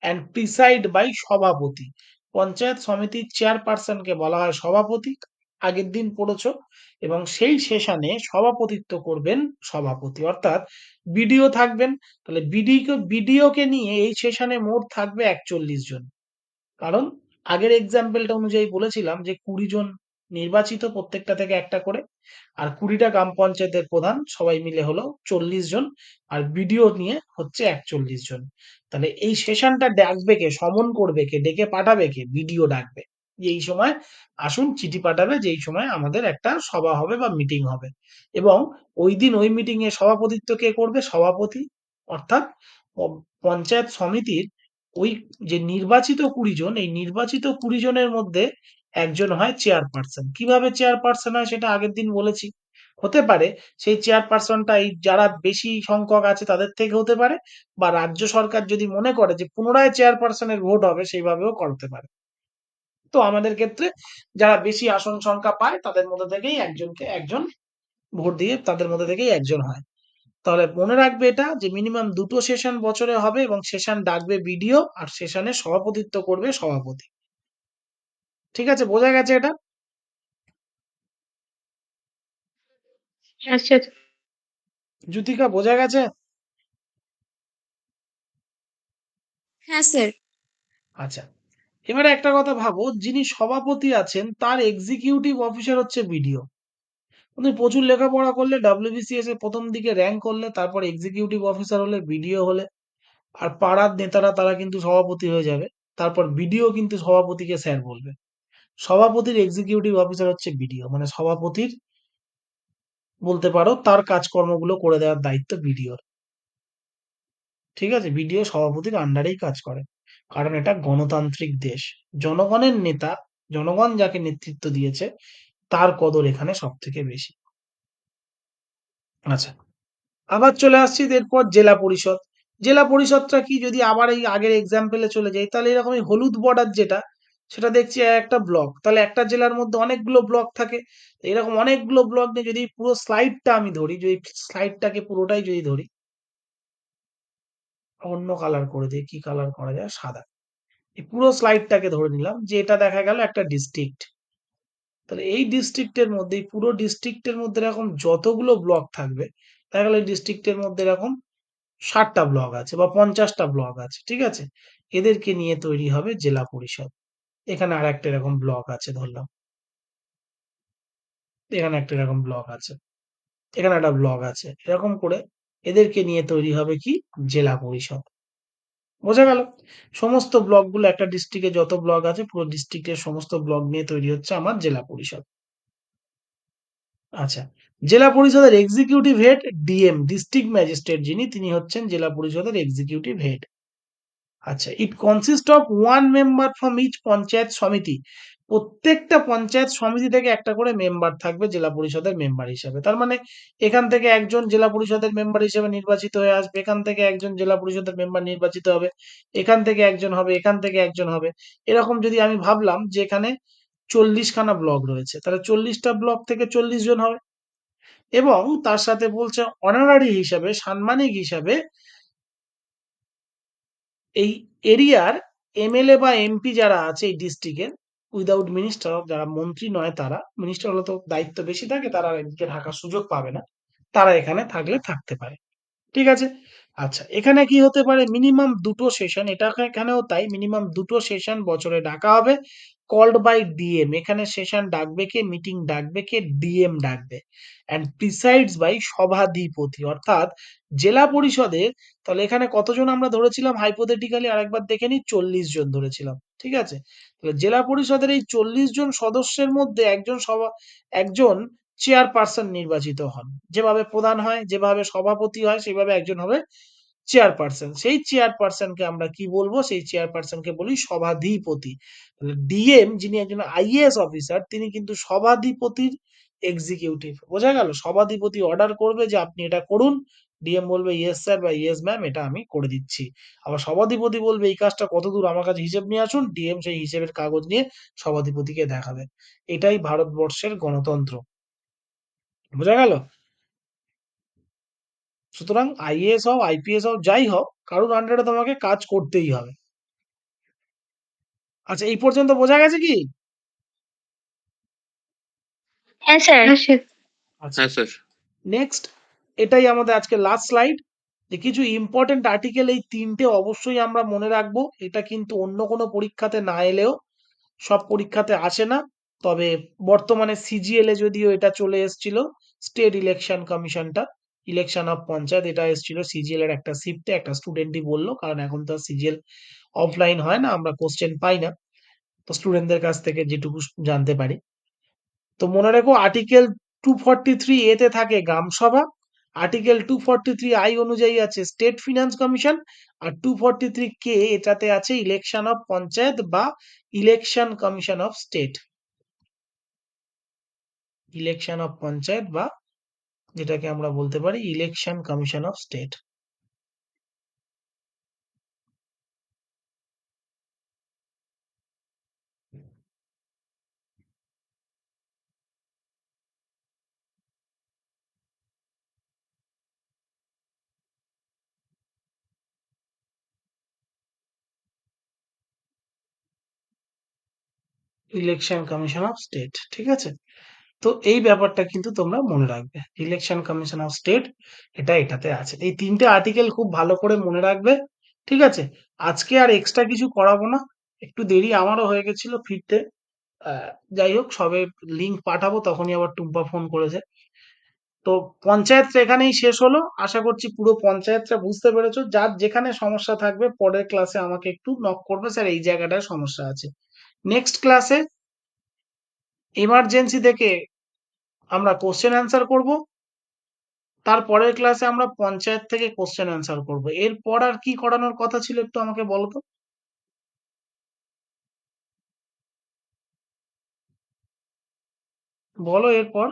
অ্যান্ড প্রিসাইড বাই সভাপতি, পঞ্চায়েত সমিতির চেয়ারপারসনকে বলা হয় সভাপতি, আগের দিন পড়েছো। এবং সেই সেশনে সভাপতিত্ব করবেন সভাপতি, অর্থাৎ বিডিও থাকবেন। তাহলে বিডিও কে নিয়ে এই সেশনে মোট থাকবে 41 জন। কারণ আগের এক্সাম্পলটা অনুযায়ী বলেছিলাম যে 20 জন নির্বাচিত প্রত্যেকটা থেকে একটা করে, আর 20টা গ্রাম পঞ্চায়েতের প্রধান সবাই মিলে হলো 40 জন, আর বিডিও নিয়ে হচ্ছে 41 জন। তাহলে এই সেশনটা ডাকবে কে? সমন করবে কে? ডেকে পাঠাবে কে? বিডিও ডাকবে, যে এই সময় আসুন, চিঠি পাঠাবে যে এই সময় আমাদের একটা সভা হবে বা মিটিং হবে। এবং ওই দিন ওই মিটিং এ সভাপতিত্ব কে করবে? সভাপতি। অর্থাৎ পঞ্চায়েত সমিতির ওই যে নির্বাচিত 20 জন, এই নির্বাচিত 20 জনের মধ্যে একজন হয় চেয়ারপারসন। কিভাবে চেয়ারপারসন হয় সেটা আগের দিন বলেছি। হতে পারে সেই চেয়ারপারসনটা এই যারা বেশি সংখ্যক আছে তাদের থেকে হতে পারে, বা রাজ্য সরকার যদি মনে করে যে পুনরায় চেয়ারপারসনের ভোট হবে সেইভাবেও করতে পারে। তো আমাদের ক্ষেত্রে যারা বেশি আসন সংখ্যা পায় তাদের মধ্যে থেকেই একজন ভোট দিয়ে তাদের মধ্যে থেকেই একজন হয়। তাহলে মনে রাখবে এটা, যে মিনিমাম 2টো সেশন বছরে হবে এবং সেশন ডাকবে বিডিও, আর সেশনে সভাপতিত্ব করবে সভাপতি। ঠিক আছে, বোঝা গেছে এটা? হ্যাঁ স্যার। জ্যোতিকা, বোঝা গেছে? হ্যাঁ স্যার। আচ্ছা, এবারে একটা কথা ভাবো, যিনি সভাপতি আছেন তার এক্সিকিউটিভ অফিসার হচ্ছে বিডিও। তুমি প্রচুর লেখাপড়া করলে, ডব্লিউবিসিএস এ প্রথম দিকে র্যাঙ্ক করলে, তারপর এক্সিকিউটিভ অফিসার হলে, বিডিও হলে, আর পাড়ার নেতারা তারা কিন্তু সভাপতি হয়ে যাবে। তারপর বিডিও কিন্তু সভাপতিকে স্যার বলবে। সভাপতির এক্সিকিউটিভ অফিসার হচ্ছে বিডিও, মানে সভাপতির বলতে পারো তার কাজকর্মগুলো করে দেওয়ার দায়িত্ব বিডিওর। ঠিক আছে, বিডিও সভাপতির আন্ডারেই কাজ করে, কারণ এটা গণতান্ত্রিক দেশ। জনগণের নেতা, জনগণ যাকে নেতৃত্ব দিয়েছে তার কদর এখানে সব থেকে বেশি। আচ্ছা, আবার চলে আসছি এরপর জেলা পরিষদ। জেলা পরিষদটা কি, যদি আবার এই আগের এক্সাম্পলে চলে যাই, তাহলে এরকম এই হলুদ বর্ডার যেটা, সেটা দেখছি একটা ব্লক। তাহলে একটা জেলার মধ্যে অনেকগুলো ব্লক থাকে। এরকম অনেকগুলো ব্লক নিয়ে যদি পুরো স্লাইডটা আমি ধরি, যদি স্লাইডটাকে পুরোটাই যদি ধরি, অন্য কালার করে দিই, কি কালার করা যায়, সাদা। এই পুরো স্লাইডটাকে ধরে নিলাম যে এটা দেখা গেল একটা ডিস্ট্রিক্ট। তাহলে এই ডিস্ট্রিক্টের মধ্যে, এই পুরো ডিস্ট্রিক্টের মধ্যে এরকম যতগুলো ব্লক থাকবে, দেখা গেল এই ডিস্ট্রিক্টের মধ্যে এরকম 60টা ব্লক আছে বা 50টা ব্লক আছে, ঠিক আছে? এদেরকে নিয়ে তৈরি হবে জেলা পরিষদ। এখানে আর একটা এরকম ব্লক আছে ধরলাম, এখানে একটা এরকম ব্লক আছে, এখানে একটা ব্লক আছে, এরকম করে এদেরকে নিয়ে তৈরি হবে কি, জেলা পরিষদ। বোঝা গেল? সমস্ত ব্লকগুলো, একটা ডিস্ট্রিক্টে যত ব্লক আছে, পুরো ডিস্ট্রিক্টের সমস্ত ব্লক নিয়ে তৈরি হচ্ছে আমার জেলা পরিষদ। আচ্ছা, জেলা পরিষদের executive head DM, district magistrate যিনি, তিনি হচ্ছেন জেলা পরিষদের এক্সিকিউটিভ হেড। আচ্ছা, it consist of one member from each panchayat samiti. প্রত্যেকটা পঞ্চায়েত সমিতি থেকে একটা করে মেম্বার থাকবে জেলা পরিষদের মেম্বার হিসেবে। তার মানে এখান থেকে একজন জেলা পরিষদের মেম্বার হিসেবে নির্বাচিত হয়ে আসবে, এখান থেকে একজন জেলা পরিষদের মেম্বার নির্বাচিত হবে, এখান থেকে একজন হবে, এখান থেকে একজন হবে। এরকম যদি আমি ভাবলাম যে এখানে 40খানা ব্লক রয়েছে, তাহলে 40টা ব্লক থেকে 40 জন হবে। এবং তার সাথে বলছে অনারারি হিসাবে, সাম্মানিক হিসাবে, এই এরিয়ার এমএলএ বা এমপি যারা আছে এই ডিস্ট্রিক্টের, উইদাউট মিনিস্টার, যারা মন্ত্রী নয়, তারা, মিনিস্টার হলে তো দায়িত্ব বেশি থাকে, তারা এদিকে থাকার সুযোগ পাবে না, তারা এখানে থাকলে থাকতে পারে। ঠিক আছে? আচ্ছা, এখানে কি হতে পারে, মিনিমাম দুটো সেশন, এটা এখানেও তাই, মিনিমাম দুটো সেশন বছরে ডাকা হবে, কল্ড বাই ডিএম। এখানে সেশন ডাকবে কে, মিটিং ডাকবে কে, ডিএম ডাকবে। অ্যান্ড প্রিসাইডস বাই সভাধিপতি, অর্থাৎ জেলা পরিষদের, তাহলে এখানে কতজন আমরা ধরেছিলাম হাইপোথেটিক্যালি, আরেকবার দেখে নিই, 40 জন ধরেছিলাম, ঠিক আছে? তাহলে জেলা পরিষদের এই 40 জন সদস্যের মধ্যে একজন চেয়ারপারসন নির্বাচিত হন। যেভাবে প্রধান হয়, যেভাবে সভাপতি হয়, সেভাবে একজন হবে চেয়ারপারসন। সেই চেয়ারপারসনকে আমরা কি বলবো, সেই চেয়ারপারসনকে বলি সভাধিপতি। ডিএম যিনি একজন আইএএস অফিসার, তিনি কিন্তু সভাধিপতির এক্সিকিউটিভ। বোঝা গেল? সভাধিপতি অর্ডার করবে যে আপনি এটা করুন, ডিএম বলবে ইয়েস স্যার বা ইয়েস ম্যাম, এটা আমি করে দিচ্ছি। আবার সভাধিপতি বলবে এই কাজটা কতদূর, আমার কাছে হিসেব নিয়ে আসুন, ডিএম সেই হিসেবের কাগজ নিয়ে সভাধিপতিকে দেখাবে। এটাই ভারতবর্ষের গণতন্ত্র। বোঝা গেল? সুতরাং আইএএস হও, আইপিএস হও, যাই হও, কারোর আন্ডারে তোমাকে কাজ করতেই হবে। আচ্ছা, এই পর্যন্ত বোঝা গেছে কি? হ্যাঁ স্যার। আচ্ছা, হ্যাঁ স্যার। নেক্সট, এটাই আমাদের আজকে লাস্ট স্লাইড, যে কিছু ইম্পর্টেন্ট আর্টিকেল, এই তিনটে অবশ্যই আমরা মনে রাখবো। এটা কিন্তু অন্য কোনো পরীক্ষাতে না এলেও, সব পরীক্ষাতে আসে না, তবে বর্তমানে সিজিএল এ যদিও এটা চলে এসেছিল, স্টেট ইলেকশন কমিশনটা, ইলেকশন অফ পঞ্চায়েত, এটা এসেছিল সিজিএল এর একটা শিফটে, একটা স্টুডেন্টই বললো, কারণ এখন তো সিজিএল অফলাইন হয় না, আমরা কোশ্চেন পাই না, তো স্টুডেন্টদের কাছ থেকে যেটুকু জানতে পারি। তো মনে রেখো, আর্টিকেল 243 এতে থাকে গ্রাম সভা, আর্টিকেল 243 আই অনুযায়ী আছে স্টেট ফিনান্স কমিশন, আর 243 কে এটাতে আছে ইলেকশন অফ পঞ্চায়েত বা election commission of state, election of panchayat বা যেটাকে আমরা বলতে পারি election commission of state. Election commission of state, ঠিক আছে? তো এই ব্যাপারটা কিন্তু তোমরা মনে রাখবে, ইলেকশন কমিশন অফ স্টেট, এটা এটাতে আছে। এই তিনটে আর্টিকেল খুব ভালো করে মনে রাখবে, ঠিক আছে? আজকে আর এক্সট্রা কিছু করাবো না, একটু দেরি আমারও হয়ে গেছিল ফিরতে। আহ, যাই হোক, সবে লিংক পাঠাবো তখনই আবার টুম্পা ফোন করেছে। তো পঞ্চায়েতটা এখানেই শেষ হলো, আশা করছি পুরো পঞ্চায়েতটা বুঝতে পেরেছো। যার যেখানে সমস্যা থাকবে পরের ক্লাসে আমাকে একটু নক করবে, স্যার এই জায়গাটায় সমস্যা আছে। নেক্সট ক্লাসে এমার্জেন্সি থেকে আমরা কোশ্চেন অ্যান্সার করব, তারপরের ক্লাসে আমরা পঞ্চায়েত থেকে কোশ্চেন অ্যান্সার করব। এরপর আর কি করানোর কথা ছিল একটু আমাকে বলো তো। বলো এরপর।